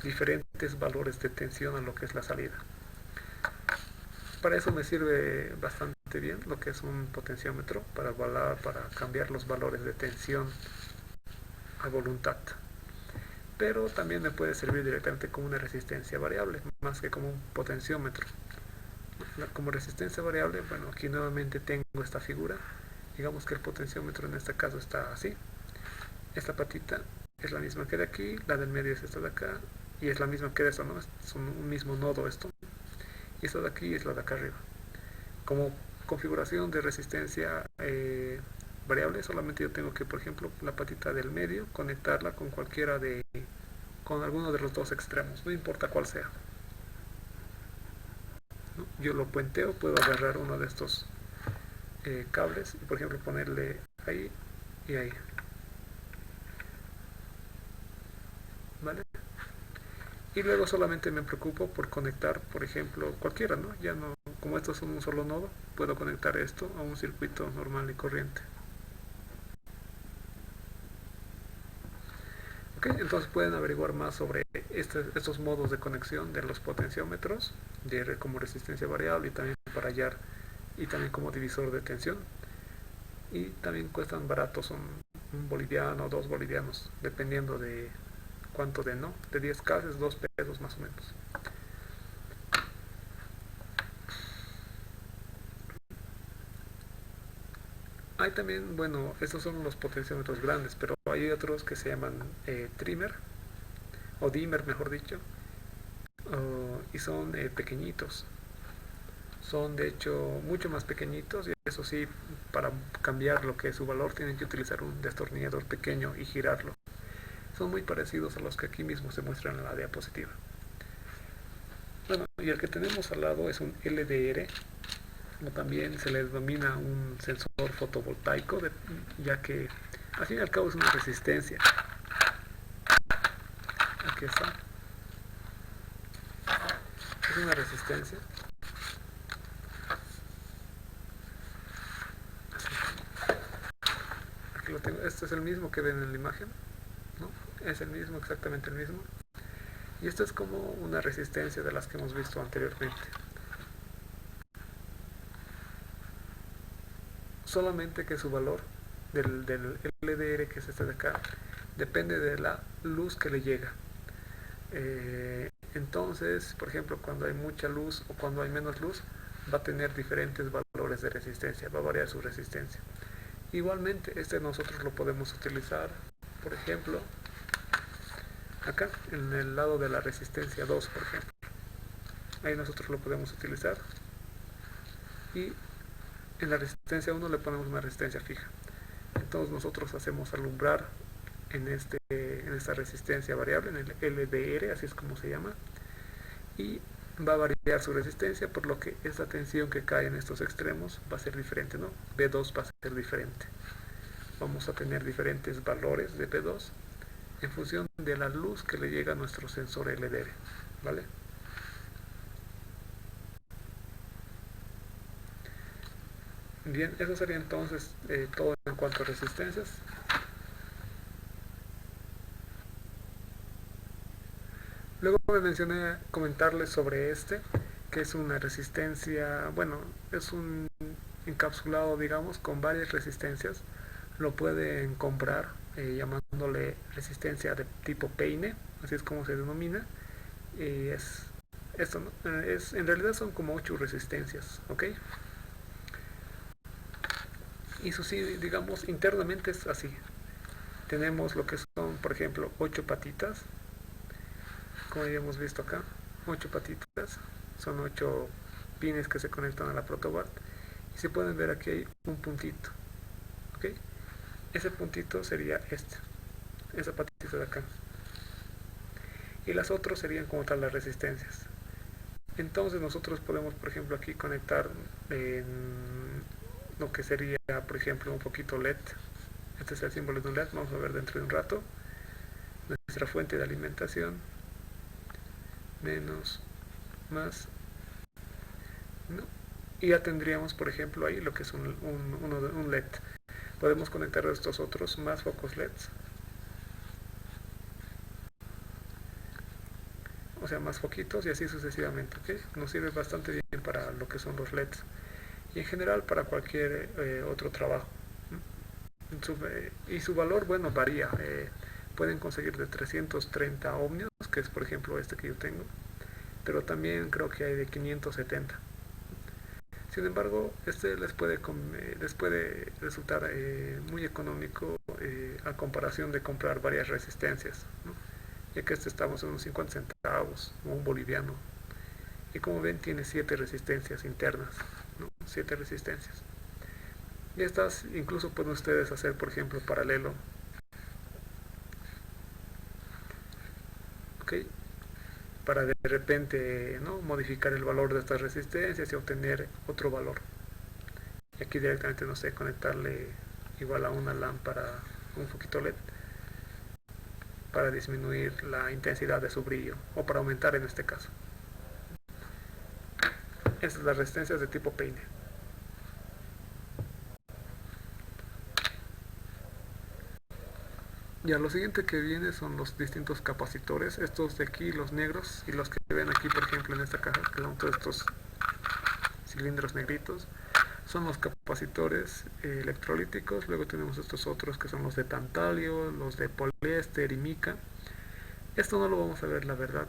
Speaker 1: diferentes valores de tensión a lo que es la salida. Para eso me sirve bastante bien lo que es un potenciómetro, para cambiar los valores de tensión a voluntad. Pero también me puede servir directamente como una resistencia variable, más que como un potenciómetro. Como resistencia variable, bueno, aquí nuevamente tengo esta figura. Digamos que el potenciómetro en este caso está así. Esta patita es la misma que de aquí, la del medio es esta de acá, y es la misma que de esta, ¿no? Es un mismo nodo esto. Y esta de aquí es la de acá arriba. Como configuración de resistencia variable, solamente yo tengo que, por ejemplo, la patita del medio, conectarla con alguno de los dos extremos, no importa cuál sea, ¿no? Yo lo puenteo, puedo agarrar uno de estos cables y, por ejemplo, ponerle ahí y ahí, ¿vale? Y luego solamente me preocupo por conectar, por ejemplo, cualquiera, ¿no? Ya no, como estos son un solo nodo, puedo conectar esto a un circuito normal y corriente. Okay, entonces pueden averiguar más sobre estos modos de conexión de los potenciómetros, como resistencia variable y también para hallar, y también como divisor de tensión. Y también cuestan baratos, son un boliviano o 2 bolivianos, dependiendo de cuánto de, ¿no? De 10 cases, 2 pesos más o menos. Hay también, bueno, estos son los potenciómetros grandes, pero hay otros que se llaman trimmer, o dimmer mejor dicho, y son pequeñitos. Son de hecho mucho más pequeñitos, y eso sí, para cambiar lo que es su valor tienen que utilizar un destornillador pequeño y girarlo. Son muy parecidos a los que aquí mismo se muestran en la diapositiva. Bueno, y el que tenemos al lado es un LDR, o también se le denomina un sensor fotovoltaico, ya que al fin y al cabo es una resistencia. Aquí está. Es una resistencia. Aquí lo tengo. Este es el mismo que ven en la imagen, ¿no? Es el mismo, exactamente el mismo. Y esto es como una resistencia de las que hemos visto anteriormente. Solamente que su valor del LDR, que es este de acá, depende de la luz que le llega. Entonces, por ejemplo, cuando hay mucha luz o cuando hay menos luz, va a tener diferentes valores de resistencia, va a variar su resistencia. Igualmente, este nosotros lo podemos utilizar, por ejemplo, acá, en el lado de la resistencia 2, por ejemplo. Ahí nosotros lo podemos utilizar. Y en la resistencia 1 le ponemos una resistencia fija. Entonces nosotros hacemos alumbrar en esta resistencia variable, en el LDR, así es como se llama, y va a variar su resistencia, por lo que esta tensión que cae en estos extremos va a ser diferente, ¿no? B2 va a ser diferente. Vamos a tener diferentes valores de B2 en función de la luz que le llega a nuestro sensor LDR, ¿vale? Bien, eso sería entonces todo en cuanto a resistencias. Luego me mencioné comentarles sobre que es una resistencia, bueno, es un encapsulado, digamos, con varias resistencias. Lo pueden comprar llamándole resistencia de tipo peine, así es como se denomina. Y esto, ¿no? En realidad son como 8 resistencias, ¿ok? Y eso sí, digamos, internamente es así. Tenemos lo que son, por ejemplo, 8 patitas, como ya hemos visto acá, 8 patitas, son 8 pines que se conectan a la protoboard. Y se pueden ver aquí hay un puntito, ¿ok? Ese puntito sería esa patita de acá. Y las otras serían como tal las resistencias. Entonces nosotros podemos, por ejemplo, aquí conectar en lo que sería, por ejemplo, un poquito LED. Este es el símbolo de un LED, vamos a ver dentro de un rato. Nuestra fuente de alimentación, menos, más, ¿no? Y ya tendríamos, por ejemplo, ahí lo que es un LED. Podemos conectar a estos otros más focos LEDs, o sea, más foquitos y así sucesivamente, ¿ok? Nos sirve bastante bien para lo que son los LEDs y en general para cualquier otro trabajo. Y su valor, bueno, varía. Pueden conseguir de 330 ohmios, que es por ejemplo este que yo tengo, pero también creo que hay de 570. Sin embargo, este les puede resultar muy económico a comparación de comprar varias resistencias, ¿no? Ya que este estamos en unos 50 centavos o un boliviano. Y como ven, tiene 7 resistencias internas, ¿no? 7 resistencias. Y estas incluso pueden ustedes hacer, por ejemplo, paralelo, ¿ok? Para de repente, ¿no?, modificar el valor de estas resistencias y obtener otro valor. Y aquí directamente, no sé, conectarle igual a una lámpara, un foquito LED, para disminuir la intensidad de su brillo, o para aumentar en este caso. Estas son las resistencias de tipo peine. Ya lo siguiente que viene son los distintos capacitores, estos de aquí, los negros, y los que ven aquí, por ejemplo, en esta caja, que son todos estos cilindros negritos, son los capacitores electrolíticos. Luego tenemos estos otros que son los de tantalio, los de poliéster y mica. Esto no lo vamos a ver, la verdad,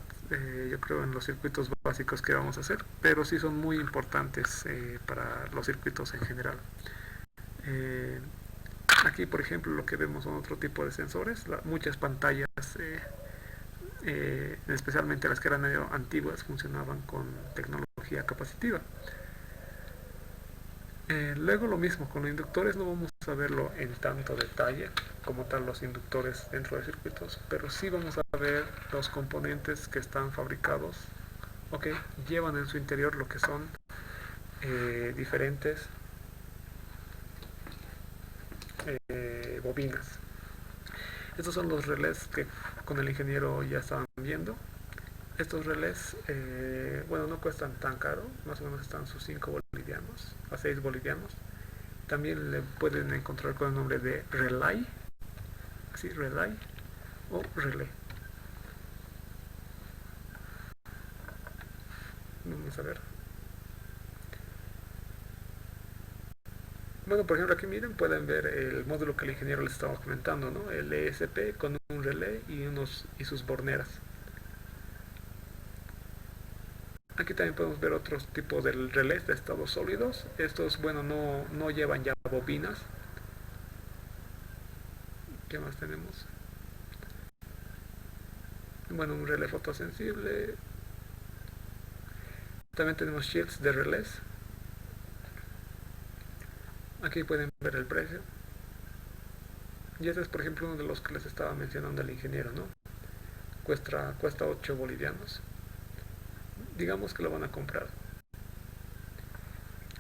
Speaker 1: yo creo en los circuitos básicos que vamos a hacer, pero sí son muy importantes para los circuitos en general. Eh, Aquí, por ejemplo, lo que vemos son otro tipo de sensores, muchas pantallas, especialmente las que eran medio antiguas, funcionaban con tecnología capacitiva. Luego lo mismo, con los inductores no vamos a verlo en tanto detalle como tal los inductores dentro de circuitos, pero sí vamos a ver los componentes que están fabricados, ok, llevan en su interior lo que son diferentes bobinas. Estos son los relés que con el ingeniero ya estaban viendo. Estos relés, bueno, no cuestan tan caro, más o menos están sus 5 bolivianos a 6 bolivianos. También le pueden encontrar con el nombre de relay, así, relay o relé. Vamos a ver. Bueno, por ejemplo, aquí miren, pueden ver el módulo que el ingeniero les estaba comentando, ¿no? El ESP con un relé y sus borneras. Aquí también podemos ver otros tipos de relés de estados sólidos. Estos, bueno, no llevan ya bobinas. ¿Qué más tenemos? Bueno, un relé fotosensible. También tenemos shields de relés. Aquí pueden ver el precio. Y ese es, por ejemplo, uno de los que les estaba mencionando el ingeniero, ¿no? Cuesta 8 bolivianos. Digamos que lo van a comprar.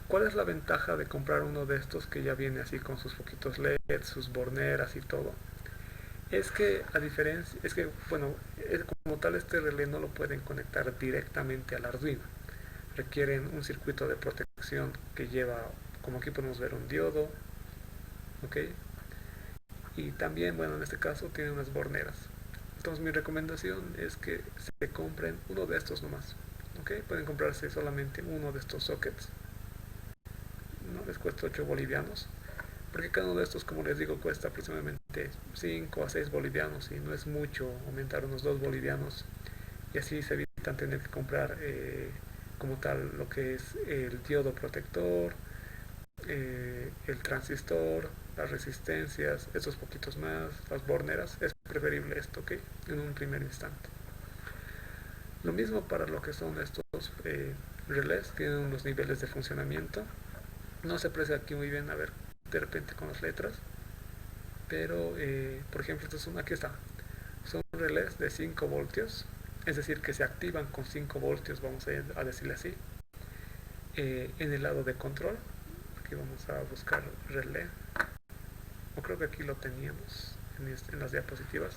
Speaker 1: ¿Cuál es la ventaja de comprar uno de estos que ya viene así con sus foquitos LED, sus borneras y todo? Bueno, como tal este relé no lo pueden conectar directamente al Arduino. Requieren un circuito de protección que lleva, como aquí podemos ver, un diodo, ¿ok? Y también, bueno, en este caso tiene unas borneras. Entonces mi recomendación es que se compren uno de estos nomás, ¿ok? Pueden comprarse solamente uno de estos sockets, ¿no? Les cuesta 8 bolivianos, porque cada uno de estos, como les digo, cuesta aproximadamente 5 a 6 bolivianos y no es mucho aumentar unos 2 bolivianos, y así se evitan tener que comprar como tal lo que es el diodo protector, el transistor, las resistencias, estos poquitos más, las borneras. Es preferible esto, ¿ok? En un primer instante. Lo mismo para lo que son estos relés, tienen unos niveles de funcionamiento. No se aprecia aquí muy bien, a ver, de repente con las letras, pero por ejemplo, aquí está, son relés de 5 voltios, es decir, que se activan con 5 voltios, vamos a decirle así. En el lado de control, aquí vamos a buscar relé, o creo que aquí lo teníamos en las diapositivas.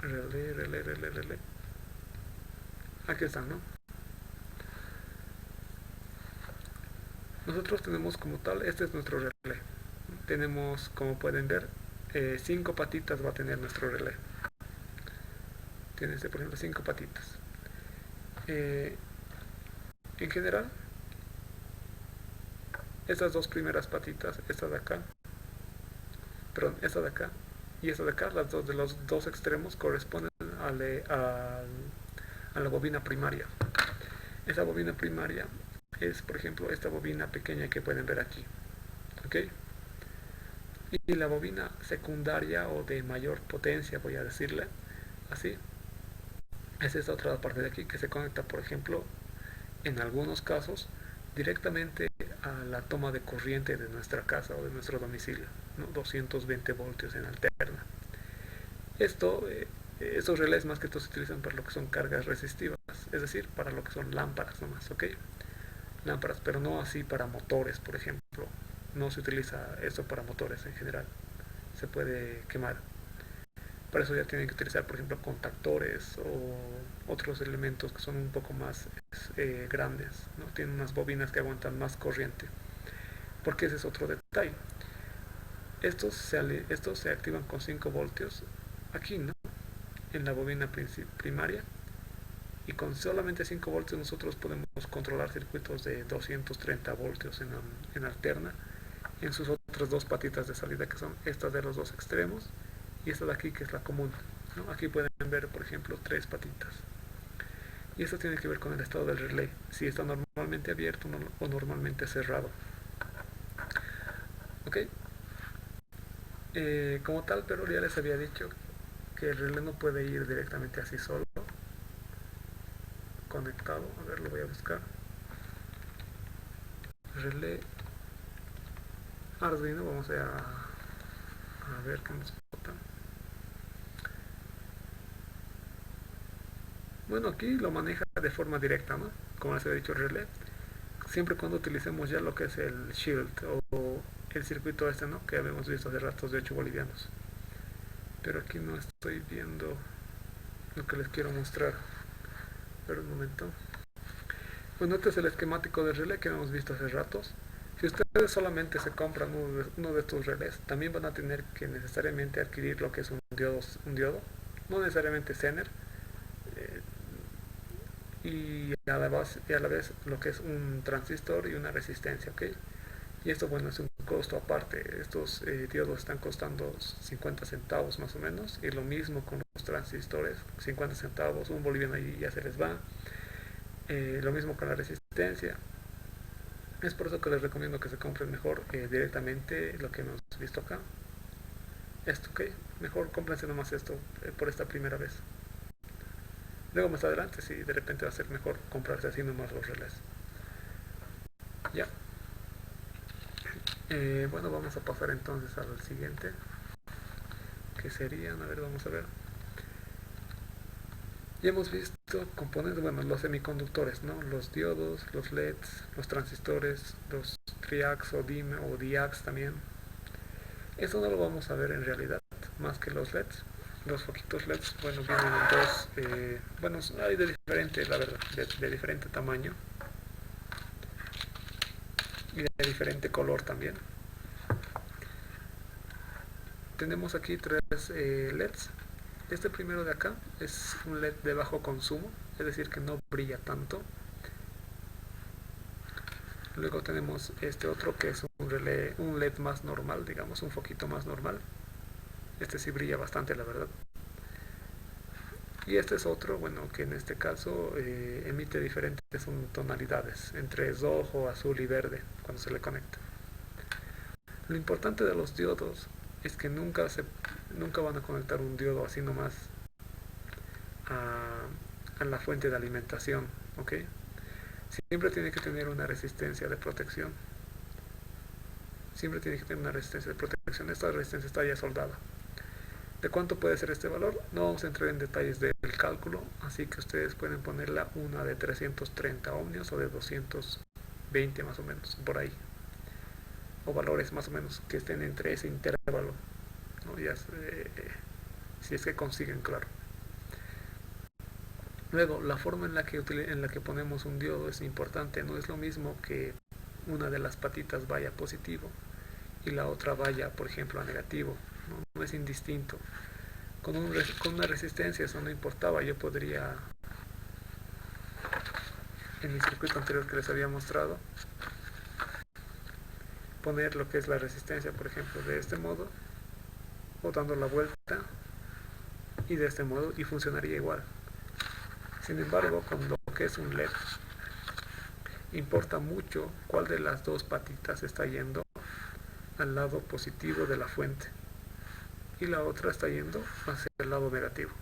Speaker 1: Relé. Aquí están, ¿no? Nosotros tenemos como tal, este es nuestro relé. Tenemos, como pueden ver, 5 patitas va a tener nuestro relé. Tiene, por ejemplo, 5 patitas. En general, estas dos primeras patitas, esta de acá, perdón, esta de acá y esta de acá, las dos de los dos extremos corresponden a la bobina primaria. Esa bobina primaria es, por ejemplo, esta bobina pequeña que pueden ver aquí, ¿ok? Y la bobina secundaria o de mayor potencia, voy a decirle así, es esta otra parte de aquí que se conecta, por ejemplo, en algunos casos, directamente a la toma de corriente de nuestra casa o de nuestro domicilio, ¿no? 220 voltios en alterna. Estos relés más que todo se utilizan para lo que son cargas resistivas, es decir, para lo que son lámparas nomás, ¿ok? Lámparas, pero no así para motores, por ejemplo. No se utiliza esto para motores en general, se puede quemar. Para eso ya tienen que utilizar, por ejemplo, contactores o otros elementos que son un poco más grandes, ¿no? Tienen unas bobinas que aguantan más corriente. Porque ese es otro detalle. Estos se activan con 5 voltios aquí, ¿no? En la bobina primaria. Y con solamente 5 voltios nosotros podemos controlar circuitos de 230 voltios en alterna en sus otras dos patitas de salida, que son estas de los dos extremos y esta de aquí, que es la común, ¿no? Aquí pueden ver, por ejemplo, 3 patitas. Y esto tiene que ver con el estado del relé, si está normalmente abierto o normalmente cerrado. ¿Ok? Como tal, pero ya les había dicho que el relé no puede ir directamente así solo, conectado. A ver, lo voy a buscar. Relé Arduino, vamos a ver qué nos botan. Bueno, aquí lo maneja de forma directa, ¿no? Como les he dicho, el relé. Siempre cuando utilicemos ya lo que es el Shield o el circuito este, ¿no? Que habíamos visto hace ratos de 8 bolivianos. Pero aquí no estoy viendo lo que les quiero mostrar. Pero un momento. Bueno, este es el esquemático del relé que hemos visto hace ratos. Si ustedes solamente se compran uno de estos relés, también van a tener que necesariamente adquirir lo que es un diodo, no necesariamente Zener, y a la vez lo que es un transistor y una resistencia, ¿ok? Y esto, bueno, es un costo aparte. Estos diodos están costando 50 centavos más o menos, y lo mismo con los transistores, 50 centavos, un boliviano ahí ya se les va. Lo mismo con la resistencia. Es por eso que les recomiendo que se compren mejor directamente lo que hemos visto acá. Esto, ok. Mejor cómprense nomás esto por esta primera vez. Luego más adelante, si de repente va a ser mejor comprarse así nomás los relés. Ya. Bueno, vamos a pasar entonces al siguiente, que serían, a ver, vamos a ver. Ya hemos visto componentes, bueno, los semiconductores, ¿no? Los diodos, los LEDs, los transistores, los triacs o DIM o diacs también. Eso no lo vamos a ver en realidad, más que los LEDs. Los foquitos LEDs, bueno, vienen en dos, bueno, hay de diferente, la verdad, de diferente tamaño y de diferente color también. Tenemos aquí tres LEDs. Este primero de acá es un LED de bajo consumo, es decir, que no brilla tanto. Luego tenemos este otro que es un LED más normal, digamos, un foquito más normal. Este sí brilla bastante, la verdad. Y este es otro, bueno, que en este caso emite diferentes tonalidades, entre rojo, azul y verde, cuando se le conecta. Lo importante de los diodos es que nunca van a conectar un diodo así nomás a la fuente de alimentación, ¿ok? Siempre tiene que tener una resistencia de protección. Siempre tiene que tener una resistencia de protección. Esta resistencia está ya soldada. ¿De cuánto puede ser este valor? No vamos a entrar en detalles del cálculo, así que ustedes pueden ponerla una de 330 ohmios o de 220 más o menos, por ahí. O valores más o menos que estén entre ese intervalo, ¿no? Si es que consiguen, claro. Luego, la forma en la que ponemos un diodo es importante. No es lo mismo que una de las patitas vaya a positivo y la otra vaya, por ejemplo, a negativo. No es indistinto. Con una resistencia eso no importaba. Yo podría, en el circuito anterior que les había mostrado, poner lo que es la resistencia, por ejemplo, de este modo, o dando la vuelta, y de este modo, y funcionaría igual. Sin embargo, con lo que es un LED, importa mucho cuál de las dos patitas está yendo al lado positivo de la fuente y la otra está yendo hacia el lado negativo.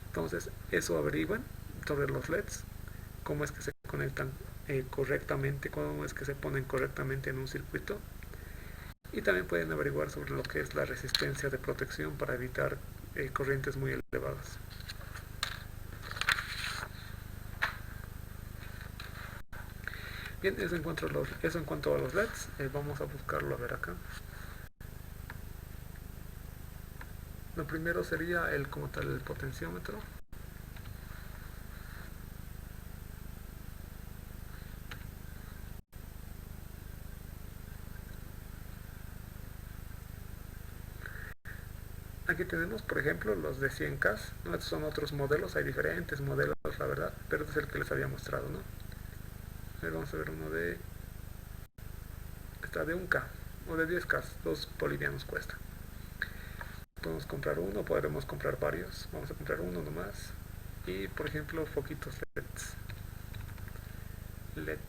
Speaker 1: Entonces, eso averiguan sobre los LEDs, cómo es que se conectan correctamente, cómo es que se ponen correctamente en un circuito, y también pueden averiguar sobre lo que es la resistencia de protección para evitar corrientes muy elevadas. Bien, eso en cuanto a los LEDs. Vamos a buscarlo a ver acá. Lo primero sería como tal el potenciómetro. Aquí tenemos, por ejemplo, los de 100K, ¿no? Estos son otros modelos, hay diferentes modelos, la verdad, pero este es el que les había mostrado, ¿no? A ver, vamos a ver uno está de 1K o de 10K, 2 bolivianos cuesta. Podemos comprar uno, podremos comprar varios. Vamos a comprar uno nomás. Y, por ejemplo, foquitos LED.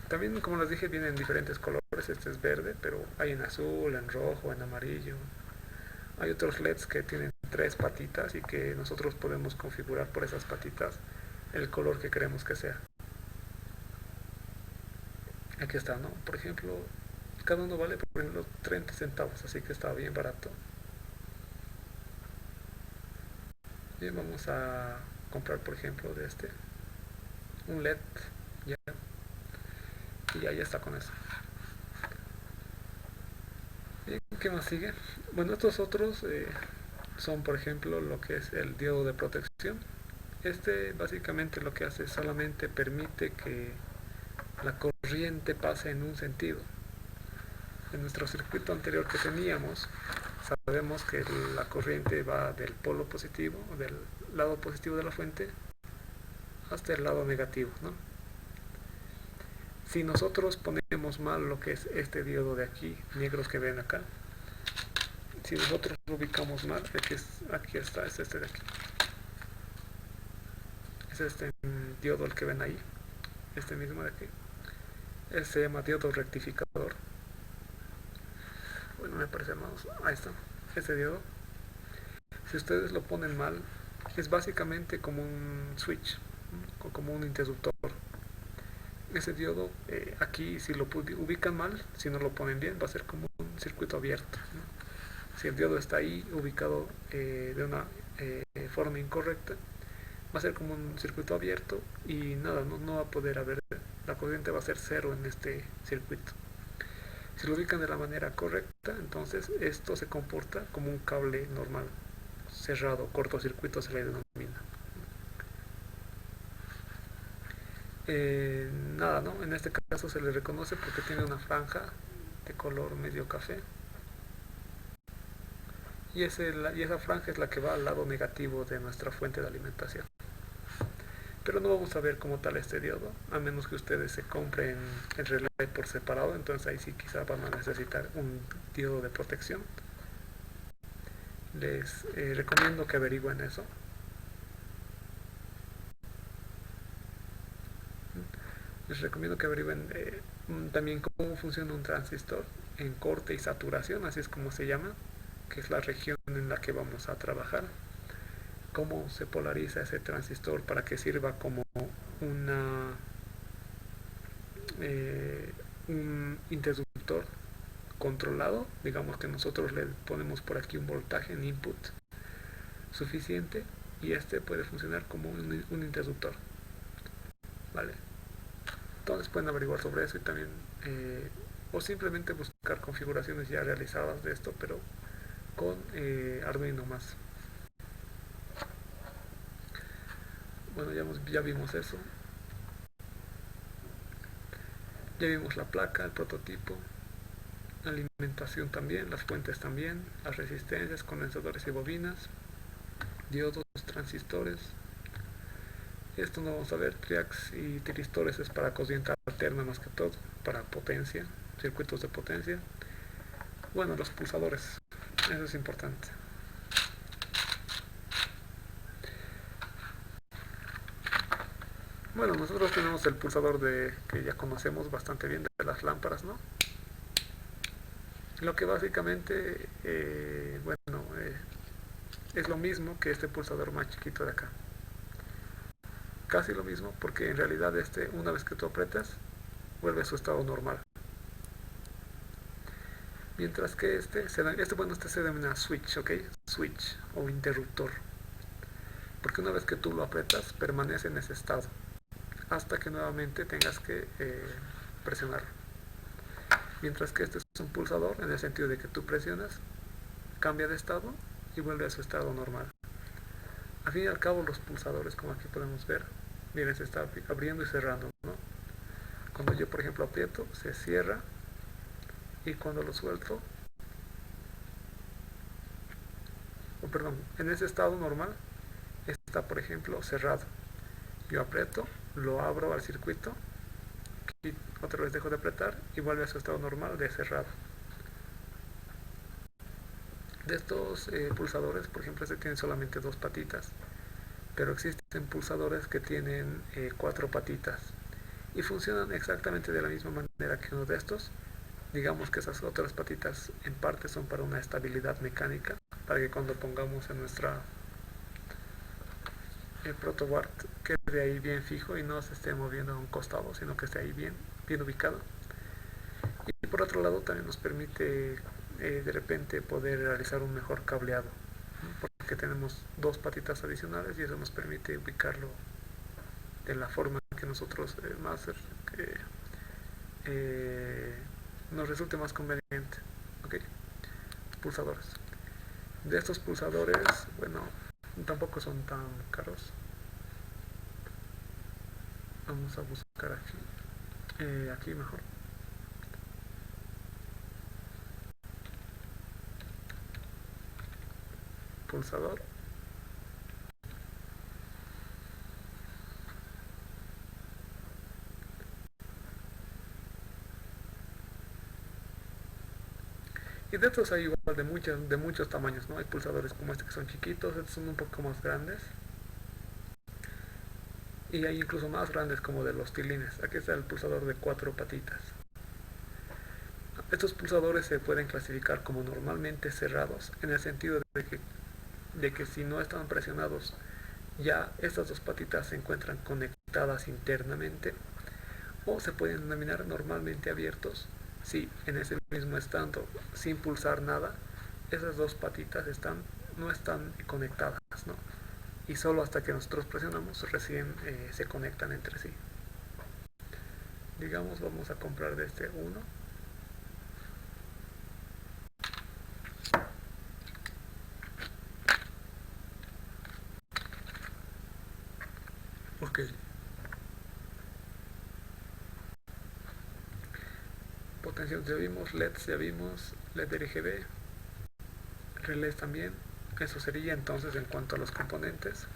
Speaker 1: También, como les dije, vienen en diferentes colores. Este es verde, pero hay en azul, en rojo, en amarillo. Hay otros LEDs que tienen tres patitas y que nosotros podemos configurar por esas patitas el color que queremos que sea. Aquí está, ¿no? Por ejemplo, cada uno vale, por ejemplo, 30 centavos, así que está bien barato. Bien, vamos a comprar, por ejemplo, de un LED, ya, y ya está con eso. Bien, ¿qué más sigue? Bueno, estos otros son, por ejemplo, lo que es el diodo de protección. Este básicamente lo que hace es solamente permite que la corriente pase en un sentido. En nuestro circuito anterior que teníamos, sabemos que la corriente va del polo positivo, del lado positivo de la fuente, hasta el lado negativo, ¿no? Si nosotros ponemos mal lo que es este diodo de aquí, negros que ven acá, si nosotros lo ubicamos mal, aquí está, es este de aquí. Es este diodo el que ven ahí, este mismo de aquí. Este se llama diodo rectificador. Bueno, me parece más. Ahí está, este diodo. Si ustedes lo ponen mal, es básicamente como un switch o como un interruptor. ese diodo aquí si lo ubican mal, si no lo ponen bien, va a ser como un circuito abierto, ¿no? Si el diodo está ahí ubicado de una forma incorrecta, va a ser como un circuito abierto y nada, no va a poder haber, la corriente va a ser cero en este circuito. Si lo ubican de la manera correcta, entonces esto se comporta como un cable normal, cerrado, cortocircuito se le denomina. Nada, ¿no? En este caso se le reconoce porque tiene una franja de color medio café y esa franja es la que va al lado negativo de nuestra fuente de alimentación. Pero no vamos a ver como tal este diodo, a menos que ustedes se compren el relé por separado, entonces ahí sí quizá van a necesitar un diodo de protección. Les recomiendo que averigüen eso. Les recomiendo que averigüen también cómo funciona un transistor en corte y saturación, así es como se llama, que es la región en la que vamos a trabajar. Cómo se polariza ese transistor para que sirva como una, un interruptor controlado. Digamos que nosotros le ponemos por aquí un voltaje en input suficiente y este puede funcionar como un interruptor, ¿vale? Entonces pueden averiguar sobre eso y también o simplemente buscar configuraciones ya realizadas de esto, pero con Arduino más. Bueno, ya vimos eso. Ya vimos la placa, el prototipo, la alimentación también, las fuentes también, las resistencias, condensadores y bobinas, diodos, transistores. Esto no vamos a ver, triacs y tiristores es para corriente alterna más que todo, para potencia, circuitos de potencia. Bueno, los pulsadores, eso es importante. Bueno, nosotros tenemos el pulsador que ya conocemos bastante bien de las lámparas, ¿no? Lo que básicamente, es lo mismo que este pulsador más chiquito de acá. Casi lo mismo porque en realidad una vez que tú apretas, vuelve a su estado normal. Mientras que este se denomina switch, ¿ok? Switch o interruptor. Porque una vez que tú lo apretas, permanece en ese estado. Hasta que nuevamente tengas que presionarlo. Mientras que este es un pulsador en el sentido de que tú presionas, cambia de estado y vuelve a su estado normal. Al fin y al cabo los pulsadores, como aquí podemos ver, miren, se está abriendo y cerrando, ¿no? Cuando yo por ejemplo aprieto, se cierra y cuando lo suelto, en ese estado normal está por ejemplo cerrado. Yo aprieto, lo abro al circuito y otra vez dejo de apretar y vuelve a su estado normal de cerrado. De estos pulsadores, por ejemplo, este tiene solamente dos patitas, pero existen pulsadores que tienen cuatro patitas y funcionan exactamente de la misma manera que uno de estos. Digamos que esas otras patitas en parte son para una estabilidad mecánica, para que cuando pongamos en nuestra protoboard quede ahí bien fijo y no se esté moviendo a un costado, sino que esté ahí bien ubicado. Y por otro lado también nos permite de repente poder realizar un mejor cableado, ¿no? Porque tenemos dos patitas adicionales y eso nos permite ubicarlo de la forma que nosotros nos resulte más conveniente. ¿Okay? Pulsadores. De estos pulsadores, bueno, tampoco son tan caros. Vamos a buscar aquí mejor. Pulsador. Y de estos hay igual de muchos tamaños, ¿no? Hay pulsadores como este que son chiquitos, estos son un poco más grandes. Y hay incluso más grandes como de los tilines. Aquí está el pulsador de cuatro patitas. Estos pulsadores se pueden clasificar como normalmente cerrados, en el sentido de que si no están presionados, ya estas dos patitas se encuentran conectadas internamente, o se pueden denominar normalmente abiertos si en ese mismo estando, sin pulsar nada, esas dos patitas no están conectadas, ¿no? Y solo hasta que nosotros presionamos recién se conectan entre sí. Digamos, vamos a comprar de este uno. Ok. Potenciales ya vimos, LEDs ya vimos, LED RGB, relés también. Eso sería entonces en cuanto a los componentes.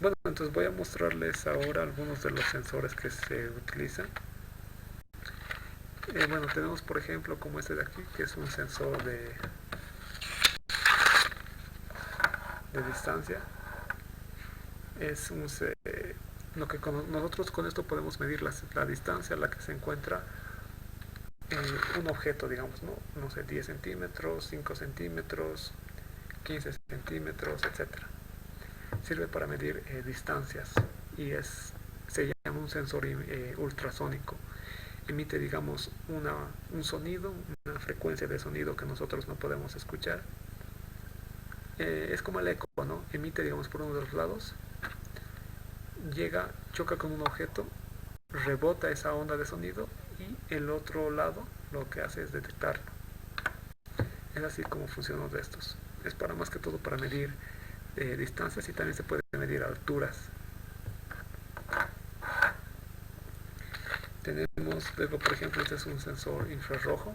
Speaker 1: Bueno, entonces voy a mostrarles ahora algunos de los sensores que se utilizan. Bueno, tenemos por ejemplo como este de aquí, que es un sensor de distancia. Es lo que nosotros con esto podemos medir la distancia a la que se encuentra un objeto, digamos, no sé, 10 centímetros, 5 centímetros, 15 centímetros, etcétera. Sirve para medir distancias y se llama un sensor ultrasónico. Emite, digamos, un sonido, una frecuencia de sonido que nosotros no podemos escuchar. Es como el eco, ¿no? Emite, digamos, por uno de los lados, choca con un objeto, rebota esa onda de sonido y el otro lado lo que hace es detectarlo. Es así como funcionan de estos. Es para más que todo para medir distancias y también se puede medir alturas. Tenemos luego, por ejemplo, este es un sensor infrarrojo.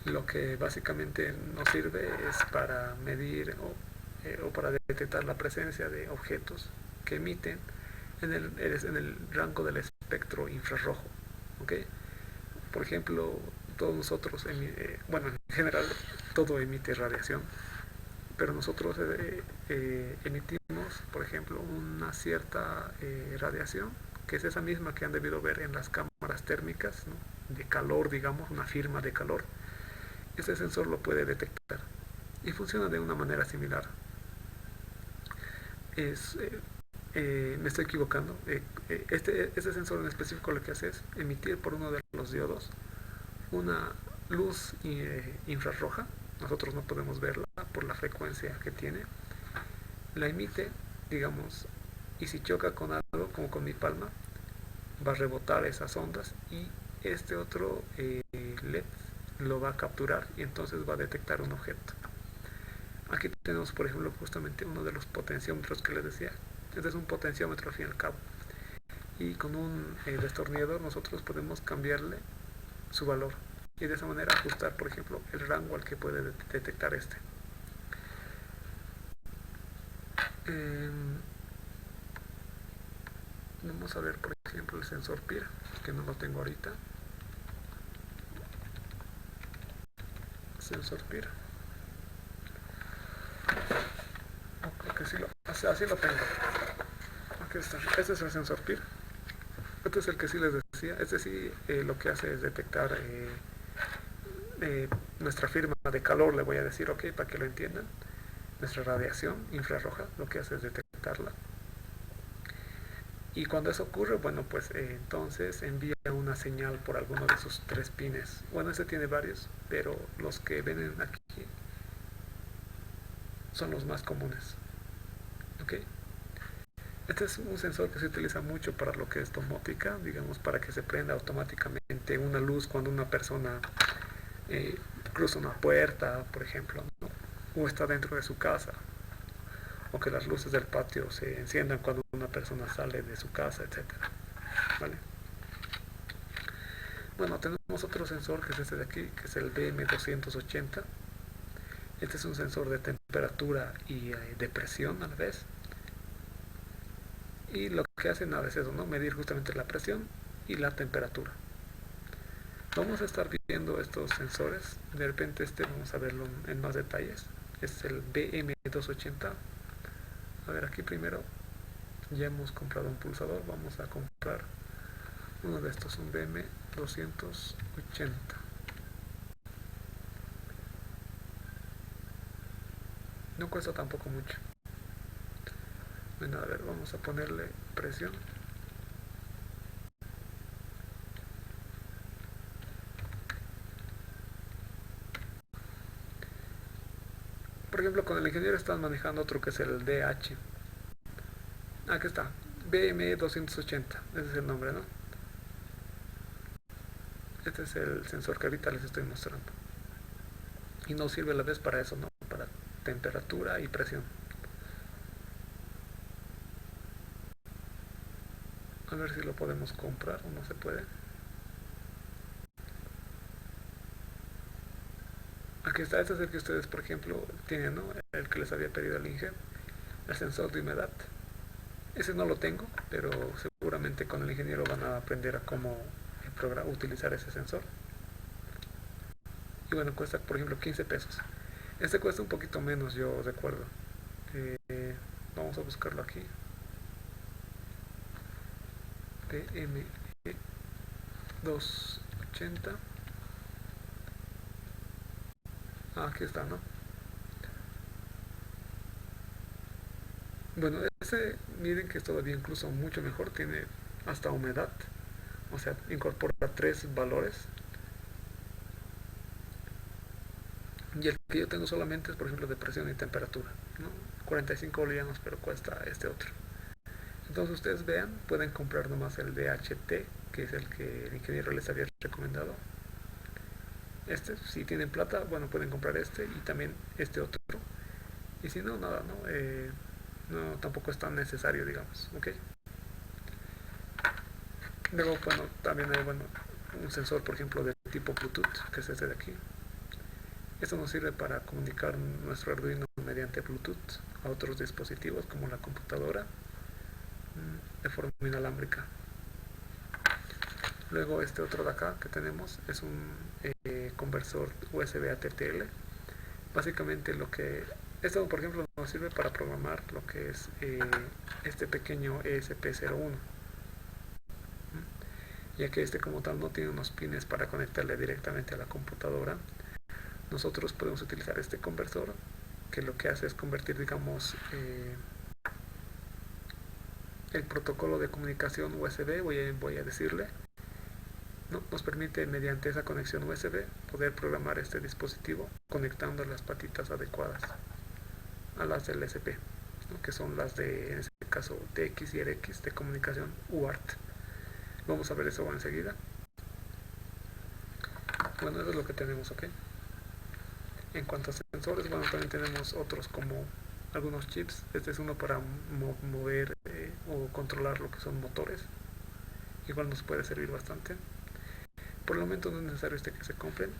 Speaker 1: Lo que básicamente nos sirve es para medir o para detectar la presencia de objetos que emiten en el rango del espectro infrarrojo. ¿Okay? Por ejemplo, todos nosotros, bueno, en general todo emite radiación, pero nosotros emitimos, por ejemplo, una cierta radiación, que es esa misma que han debido ver en las cámaras térmicas, ¿no? De calor, digamos, una firma de calor. Este sensor lo puede detectar y funciona de una manera similar. Me estoy equivocando. Este sensor en específico lo que hace es emitir por uno de los diodos una luz infrarroja. Nosotros no podemos verla por la frecuencia que tiene. La emite, digamos, y si choca con algo, como con mi palma, va a rebotar esas ondas y este otro LED lo va a capturar y entonces va a detectar un objeto. Aquí tenemos, por ejemplo, justamente uno de los potenciómetros que les decía. Este es un potenciómetro al fin y al cabo. Y con un destornillador nosotros podemos cambiarle su valor y de esa manera ajustar, por ejemplo, el rango al que puede detectar este. Vamos a ver, por ejemplo, el sensor PIR, que no lo tengo ahorita. Sensor PIR. Creo que sí así lo tengo. Aquí está. Este es el sensor PIR. Este es el que sí les decía. Este sí lo que hace es detectar nuestra firma de calor, le voy a decir, ok, para que lo entiendan. Nuestra radiación infrarroja lo que hace es detectarla. Y cuando eso ocurre, bueno, pues entonces envía una señal por alguno de sus 3 pines. Bueno, este tiene varios, pero los que ven aquí son los más comunes. ¿Ok? Este es un sensor que se utiliza mucho para lo que es domótica, digamos, para que se prenda automáticamente una luz cuando una persona cruza una puerta, por ejemplo, ¿no? O está dentro de su casa, o que las luces del patio se enciendan cuando una persona sale de su casa, etcétera. ¿Vale? Bueno, tenemos otro sensor que es este de aquí, que es el BM280. Este es un sensor de temperatura y de presión a la vez. Y lo que hace nada es eso, ¿no? Medir justamente la presión y la temperatura. Vamos a estar viendo estos sensores. De repente vamos a verlo en más detalles. Es el BM280. A ver, aquí primero ya hemos comprado un pulsador. Vamos a comprar uno de estos, un BM280. No cuesta tampoco mucho. Bueno, a ver, vamos a ponerle presión. por ejemplo, con el ingeniero están manejando otro que es el DH. Aquí está, BM280, ese es el nombre, ¿no? Este es el sensor que ahorita les estoy mostrando. Y no sirve a la vez para eso, ¿no? Para temperatura y presión. A ver si lo podemos comprar o no se puede. Aquí está, este es el que ustedes, por ejemplo, tienen, ¿no? El que les había pedido el Inge, el sensor de humedad. Ese no lo tengo, pero seguramente con el ingeniero van a aprender a cómo utilizar ese sensor. Y bueno, cuesta, por ejemplo, 15 pesos. Este cuesta un poquito menos, yo recuerdo. Vamos a buscarlo aquí. PME280. Aquí está, ¿no? Bueno, ese miren que es todavía incluso mucho mejor, tiene hasta humedad, o sea, incorpora tres valores. Y el que yo tengo solamente es, por ejemplo, de presión y temperatura, ¿no? 45 bolivianos, pero cuesta este otro. Entonces ustedes vean, pueden comprar nomás el de HT, que es el que el ingeniero les había recomendado. Este, si tienen plata, bueno, pueden comprar este y también este otro. Y si no, nada, ¿no? No, tampoco es tan necesario, digamos, ¿ok? Luego, bueno, también hay, bueno, un sensor, por ejemplo, de tipo Bluetooth, que es este de aquí. Esto nos sirve para comunicar nuestro Arduino mediante Bluetooth a otros dispositivos como la computadora de forma inalámbrica. Luego este otro de acá que tenemos es un conversor USB a TTL. Básicamente lo que esto, por ejemplo, nos sirve para programar lo que es este pequeño ESP01, ya que este como tal no tiene unos pines para conectarle directamente a la computadora. Nosotros podemos utilizar este conversor que lo que hace es convertir, digamos, el protocolo de comunicación USB, voy a decirle, ¿no? Nos permite mediante esa conexión USB poder programar este dispositivo conectando las patitas adecuadas a las del SP, ¿no? Que son las de, en este caso, TX y RX de comunicación UART. Vamos a ver eso enseguida. Bueno, eso es lo que tenemos, ¿ok? En cuanto a sensores, bueno, también tenemos otros como algunos chips. Este es uno para mover o controlar lo que son motores. Igual nos puede servir bastante. Por el momento no es necesario que se compren.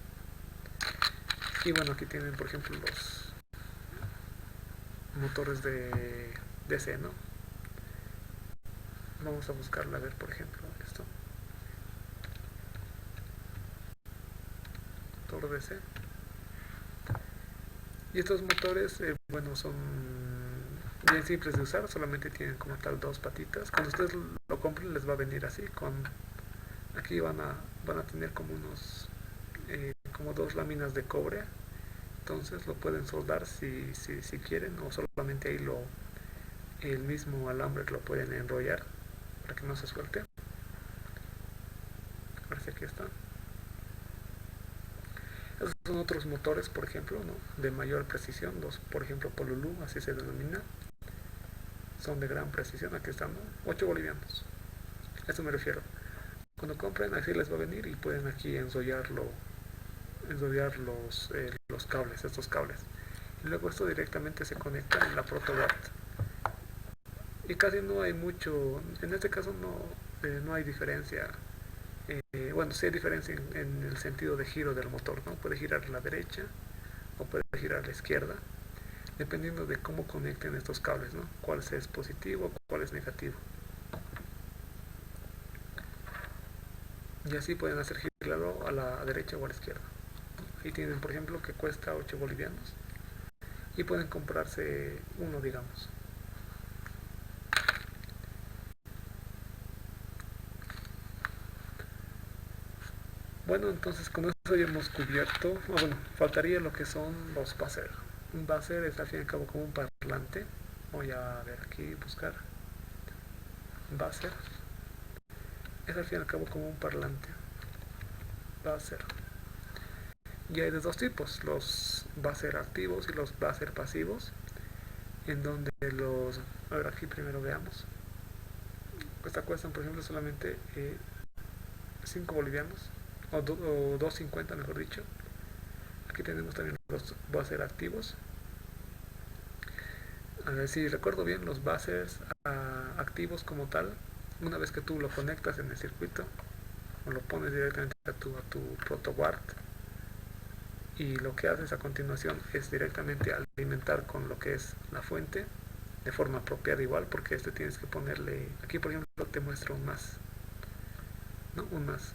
Speaker 1: Y bueno, aquí tienen, por ejemplo, los motores de DC, ¿no? Vamos a buscarla a ver, por ejemplo, esto. Motor DC. Y estos motores, bueno, son bien simples de usar, solamente tienen como tal dos patitas. Cuando ustedes lo compren les va a venir así, aquí van a tener como como dos láminas de cobre. Entonces lo pueden soldar si quieren, o solamente ahí el mismo alambre lo pueden enrollar para que no se suelte. A ver si aquí está. Esos son otros motores, por ejemplo, ¿no? De mayor precisión, los, por ejemplo, Pololu, así se denomina. Son de gran precisión, aquí están, ¿no? 8 bolivianos. A eso me refiero. Cuando compren, así les va a venir y pueden aquí ensollar los cables, estos cables. Y luego esto directamente se conecta en la ProtoWatt. Y casi no hay mucho, en este caso no hay diferencia. Bueno, sí hay diferencia en el sentido de giro del motor, ¿no? Puede girar a la derecha o puede girar a la izquierda, dependiendo de cómo conecten estos cables, ¿no? Cuál es positivo, cuál es negativo. Y así pueden hacer girarlo a la derecha o a la izquierda. Ahí tienen, por ejemplo, que cuesta 8 bolivianos y pueden comprarse uno, digamos. Bueno, entonces con eso ya hemos cubierto, bueno, faltaría lo que son los buzzer. Un buzzer es al fin y al cabo como un parlante. Voy a ver aquí, buscar. Buzzer es al fin y al cabo como un parlante. Buzzer. Y hay de dos tipos, los buzzer activos y los buzzer pasivos, en donde los... A ver, aquí primero veamos. Esta cuestan, por ejemplo, solamente 5 bolivianos, o 2.50 mejor dicho. Aquí tenemos también los buzzer activos. A ver si recuerdo bien, los buzzers activos como tal, una vez que tú lo conectas en el circuito, o lo pones directamente a tu protoboard, y lo que haces a continuación es directamente alimentar con lo que es la fuente de forma apropiada igual, porque este tienes que ponerle, aquí por ejemplo te muestro un más, ¿no? Un más,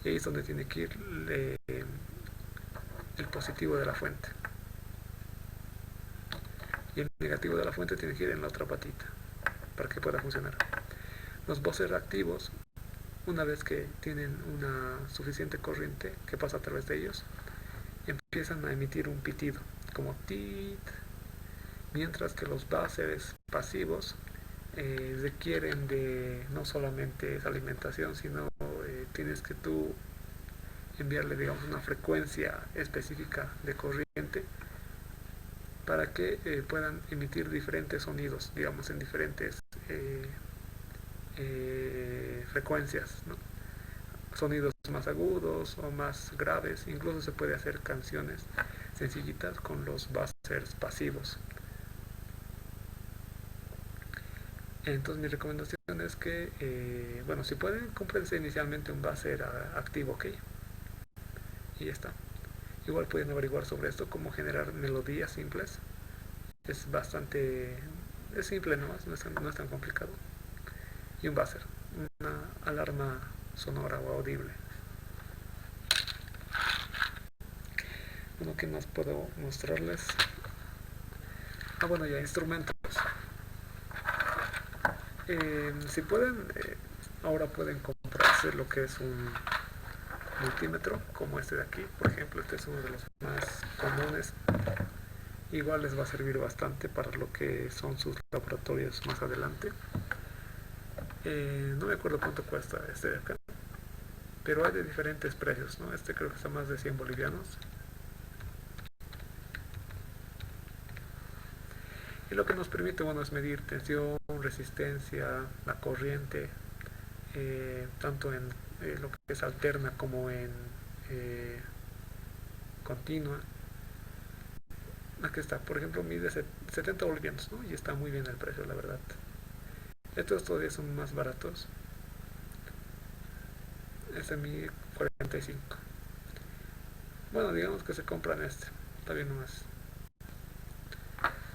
Speaker 1: y ahí es donde tiene que ir el positivo de la fuente, y el negativo de la fuente tiene que ir en la otra patita para que pueda funcionar. Los buzzers activos, una vez que tienen una suficiente corriente que pasa a través de ellos, empiezan a emitir un pitido como tit, mientras que los buzzers pasivos requieren de no solamente esa alimentación, sino tienes que tú enviarle, digamos, una frecuencia específica de corriente para que puedan emitir diferentes sonidos, digamos, en diferentes frecuencias, ¿no? Sonidos más agudos o más graves, incluso se puede hacer canciones sencillitas con los buzzers pasivos. Entonces mi recomendación es que, bueno, si pueden, cómprense inicialmente un buzzer activo, ok, y ya está. Igual pueden averiguar sobre esto, cómo generar melodías simples. Es bastante, es simple nomás, no es tan complicado. Y un buzzer, una alarma sonora o audible. Bueno, ¿qué más puedo mostrarles? Bueno, ya instrumentos. Si pueden, ahora pueden comprarse lo que es un multímetro como este de aquí. Por ejemplo, este es uno de los más comunes. Igual les va a servir bastante para lo que son sus laboratorios más adelante. No me acuerdo cuánto cuesta este de acá, pero hay de diferentes precios, ¿no? Este creo que está más de 100 bolivianos. Y lo que nos permite, bueno, es medir tensión, resistencia, la corriente, tanto en lo que es alterna como en eh, continua. Aquí está, por ejemplo, mide 70 bolivianos, ¿no? Y está muy bien el precio, la verdad. Estos todavía son más baratos. Este mide 45. Bueno, digamos que se compran este. Está bien nomás.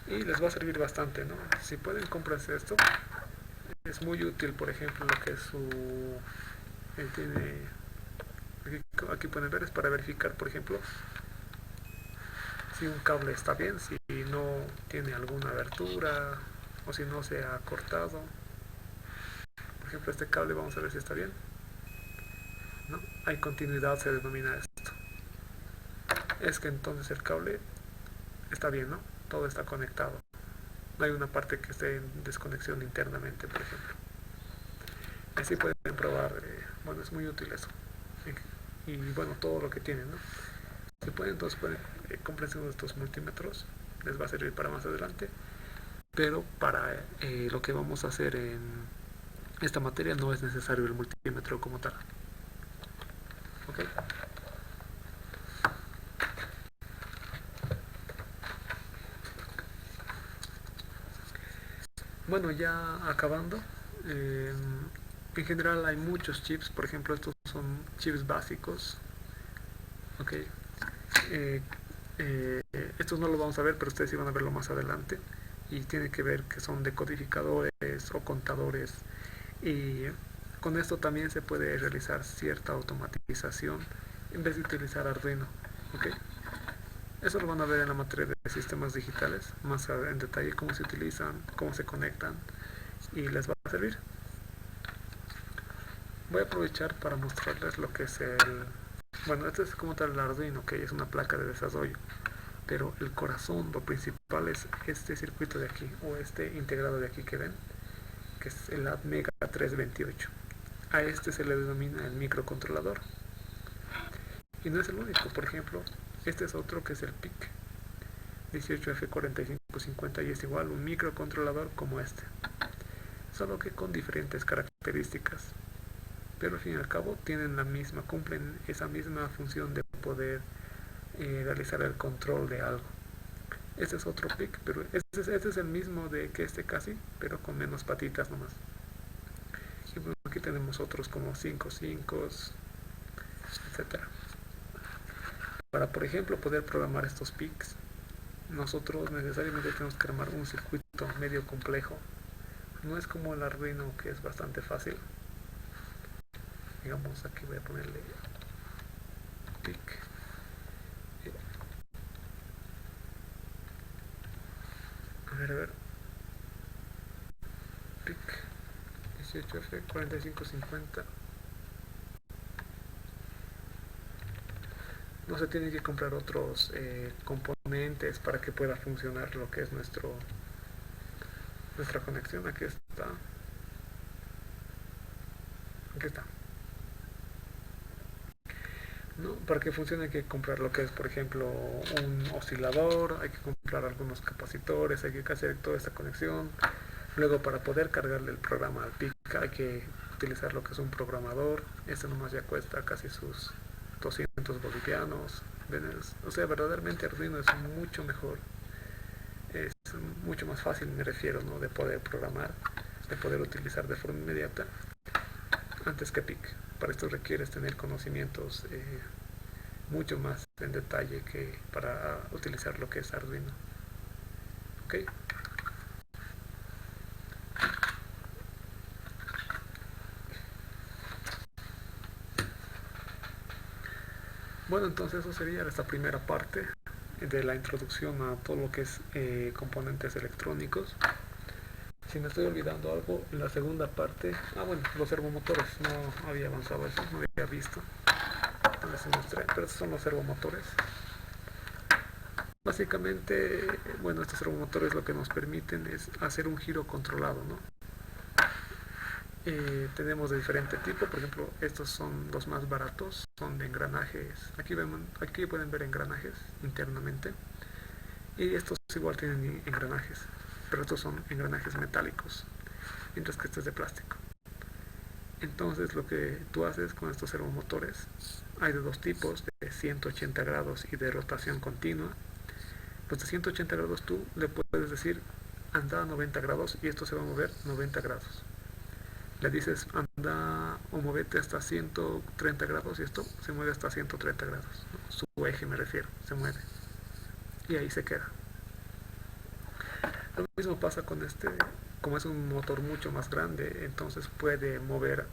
Speaker 1: Y les va a servir bastante, ¿no? Si pueden, comprarse esto. Es muy útil, por ejemplo, lo que es su... tiene... Aquí pueden ver, es para verificar, por ejemplo, si un cable está bien, si no tiene alguna abertura o si no se ha cortado. Por ejemplo, este cable, vamos a ver si está bien, ¿no? Hay continuidad, se denomina esto. Es que entonces el cable está bien, ¿no? Todo está conectado. No hay una parte que esté en desconexión internamente, por ejemplo. Así pueden probar, bueno, es muy útil eso. Y bueno, todo lo que tienen, ¿no? Si pueden, entonces pueden comprarse uno de estos multímetros, les va a servir para más adelante. Pero para lo que vamos a hacer en esta materia no es necesario el multímetro como tal. ¿Ok? Bueno, ya acabando, en general hay muchos chips, por ejemplo estos son chips básicos, ¿ok? Eh, eh, estos no los vamos a ver, pero ustedes sí van a verlo más adelante, y tiene que ver que son decodificadores o contadores, y con esto también se puede realizar cierta automatización en vez de utilizar Arduino, ¿ok? Eso lo van a ver en la materia de sistemas digitales, más en detalle cómo se utilizan, cómo se conectan, y les va a servir. Voy a aprovechar para mostrarles lo que es el... Bueno, este es como tal el Arduino, que es una placa de desarrollo, pero el corazón, lo principal es este circuito de aquí, o este integrado de aquí que ven, que es el Atmega 328. A este se le denomina el microcontrolador. Y no es el único, por ejemplo, Este es otro que es el PIC 18F4550 y es igual un microcontrolador como este, solo que con diferentes características, pero al fin y al cabo tienen la misma, cumplen esa misma función de poder realizar el control de algo. Este es otro PIC, pero este es el mismo de que este casi, pero con menos patitas nomás. Y bueno, aquí tenemos otros como 5, etcétera. Para, por ejemplo, poder programar estos PICs, nosotros necesariamente tenemos que armar un circuito medio complejo. No es como el Arduino, que es bastante fácil. Digamos, aquí voy a ponerle PIC. A ver, PIC 18F4550. No se tienen que comprar otros componentes para que pueda funcionar lo que es nuestra conexión. Aquí está. Aquí está. ¿No? Para que funcione hay que comprar lo que es, por ejemplo, un oscilador, hay que comprar algunos capacitores, hay que hacer toda esta conexión. Luego, para poder cargarle el programa al PIC hay que utilizar lo que es un programador. Este nomás ya cuesta casi sus 200 bolivianos. O sea, verdaderamente Arduino es mucho mejor, es mucho más fácil, me refiero, ¿no? De poder programar, de poder utilizar de forma inmediata antes que PIC. Para esto requieres tener conocimientos mucho más en detalle que para utilizar lo que es Arduino. ¿Ok? Bueno, entonces eso sería esta primera parte de la introducción a todo lo que es componentes electrónicos. Si me estoy olvidando algo, en la segunda parte, bueno, los servomotores, no había avanzado eso, no había visto, no les mostré, pero estos son los servomotores. Básicamente, bueno, estos servomotores lo que nos permiten es hacer un giro controlado, ¿no? Tenemos de diferente tipo, por ejemplo, estos son los más baratos, son de engranajes. Aquí pueden ver engranajes internamente, y estos igual tienen engranajes, pero estos son engranajes metálicos, mientras que este es de plástico. Entonces lo que tú haces con estos servomotores, hay de dos tipos, de 180 grados y de rotación continua. Los de 180 grados tú le puedes decir anda a 90 grados y esto se va a mover 90 grados. Le dices anda o movete hasta 130 grados y esto se mueve hasta 130 grados, ¿no? Su eje me refiero, se mueve y ahí se queda. Lo mismo pasa con este, como es un motor mucho más grande, entonces puede mover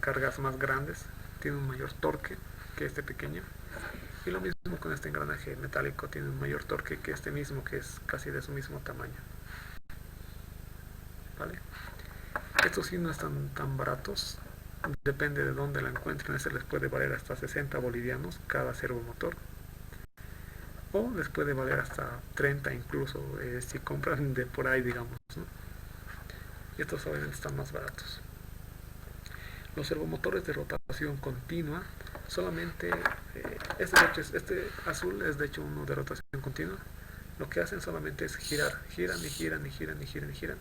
Speaker 1: cargas más grandes, tiene un mayor torque que este pequeño. Y lo mismo con este engranaje metálico, tiene un mayor torque que este mismo, que es casi de su mismo tamaño. ¿Vale? Estos sí no están tan baratos, depende de dónde la encuentren. Este les puede valer hasta 60 bolivianos cada servomotor, o les puede valer hasta 30 incluso, si compran de por ahí, digamos, ¿no? Y estos obviamente están más baratos. Los servomotores de rotación continua solamente, este azul es de hecho uno de rotación continua. Lo que hacen solamente es girar, giran y giran y giran y giran y giran.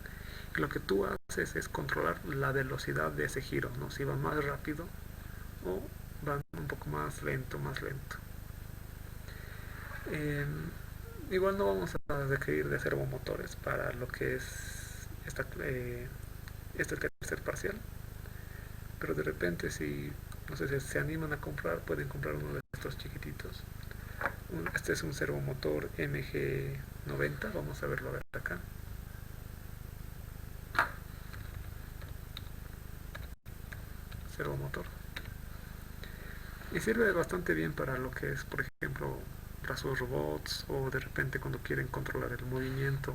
Speaker 1: Y lo que tú haces es controlar la velocidad de ese giro, ¿no? Si va más rápido o va un poco más lento, más lento. Eh, Igual no vamos a requerir de servomotores para lo que es este tercer parcial, pero de repente si no sé si se animan a comprar, pueden comprar uno de estos chiquititos. Este es un servomotor MG90, vamos a verlo a ver acá. Servomotor. Y sirve bastante bien para lo que es, por ejemplo, brazos robots, o de repente cuando quieren controlar el movimiento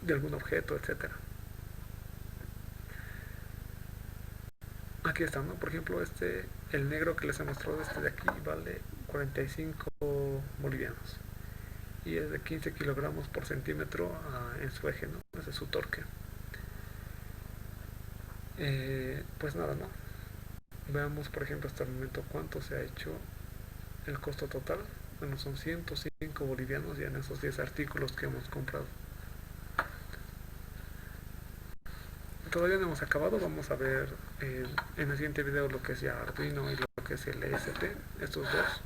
Speaker 1: de algún objeto, etcétera. Aquí está, ¿no? Por ejemplo, el negro que les he mostrado, este de aquí, vale 45 bolivianos. Y es de 15 kilogramos por centímetro en su eje, ¿no? Ese es su torque. Pues nada, ¿no? Veamos, por ejemplo, hasta el momento cuánto se ha hecho el costo total. Bueno, son 105 bolivianos ya en esos 10 artículos que hemos comprado. Todavía no hemos acabado, vamos a ver en el siguiente video lo que es ya Arduino y lo que es el ESP, estos dos.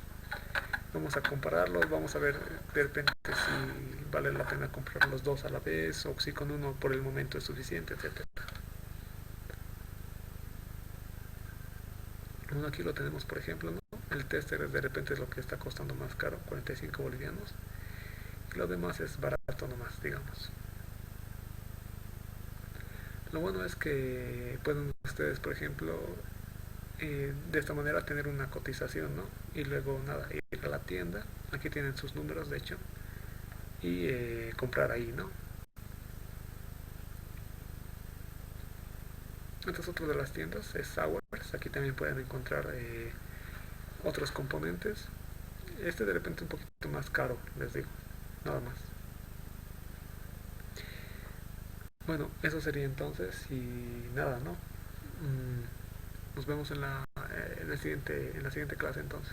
Speaker 1: Vamos a compararlos, vamos a ver de repente si vale la pena comprar los dos a la vez o si con uno por el momento es suficiente, etcétera. Bueno, aquí lo tenemos, por ejemplo, ¿no? El tester de repente es lo que está costando más caro, 45 bolivianos. Y lo demás es barato nomás, digamos. Lo bueno es que pueden ustedes, por ejemplo, de esta manera tener una cotización, ¿no? Y luego nada, ir a la tienda, aquí tienen sus números de hecho, y comprar ahí, ¿no? Entonces otro de las tiendas es Sours, aquí también pueden encontrar otros componentes. Este de repente un poquito más caro, les digo, nada más. Bueno, eso sería entonces y nada, ¿no? Nos vemos en la siguiente clase entonces.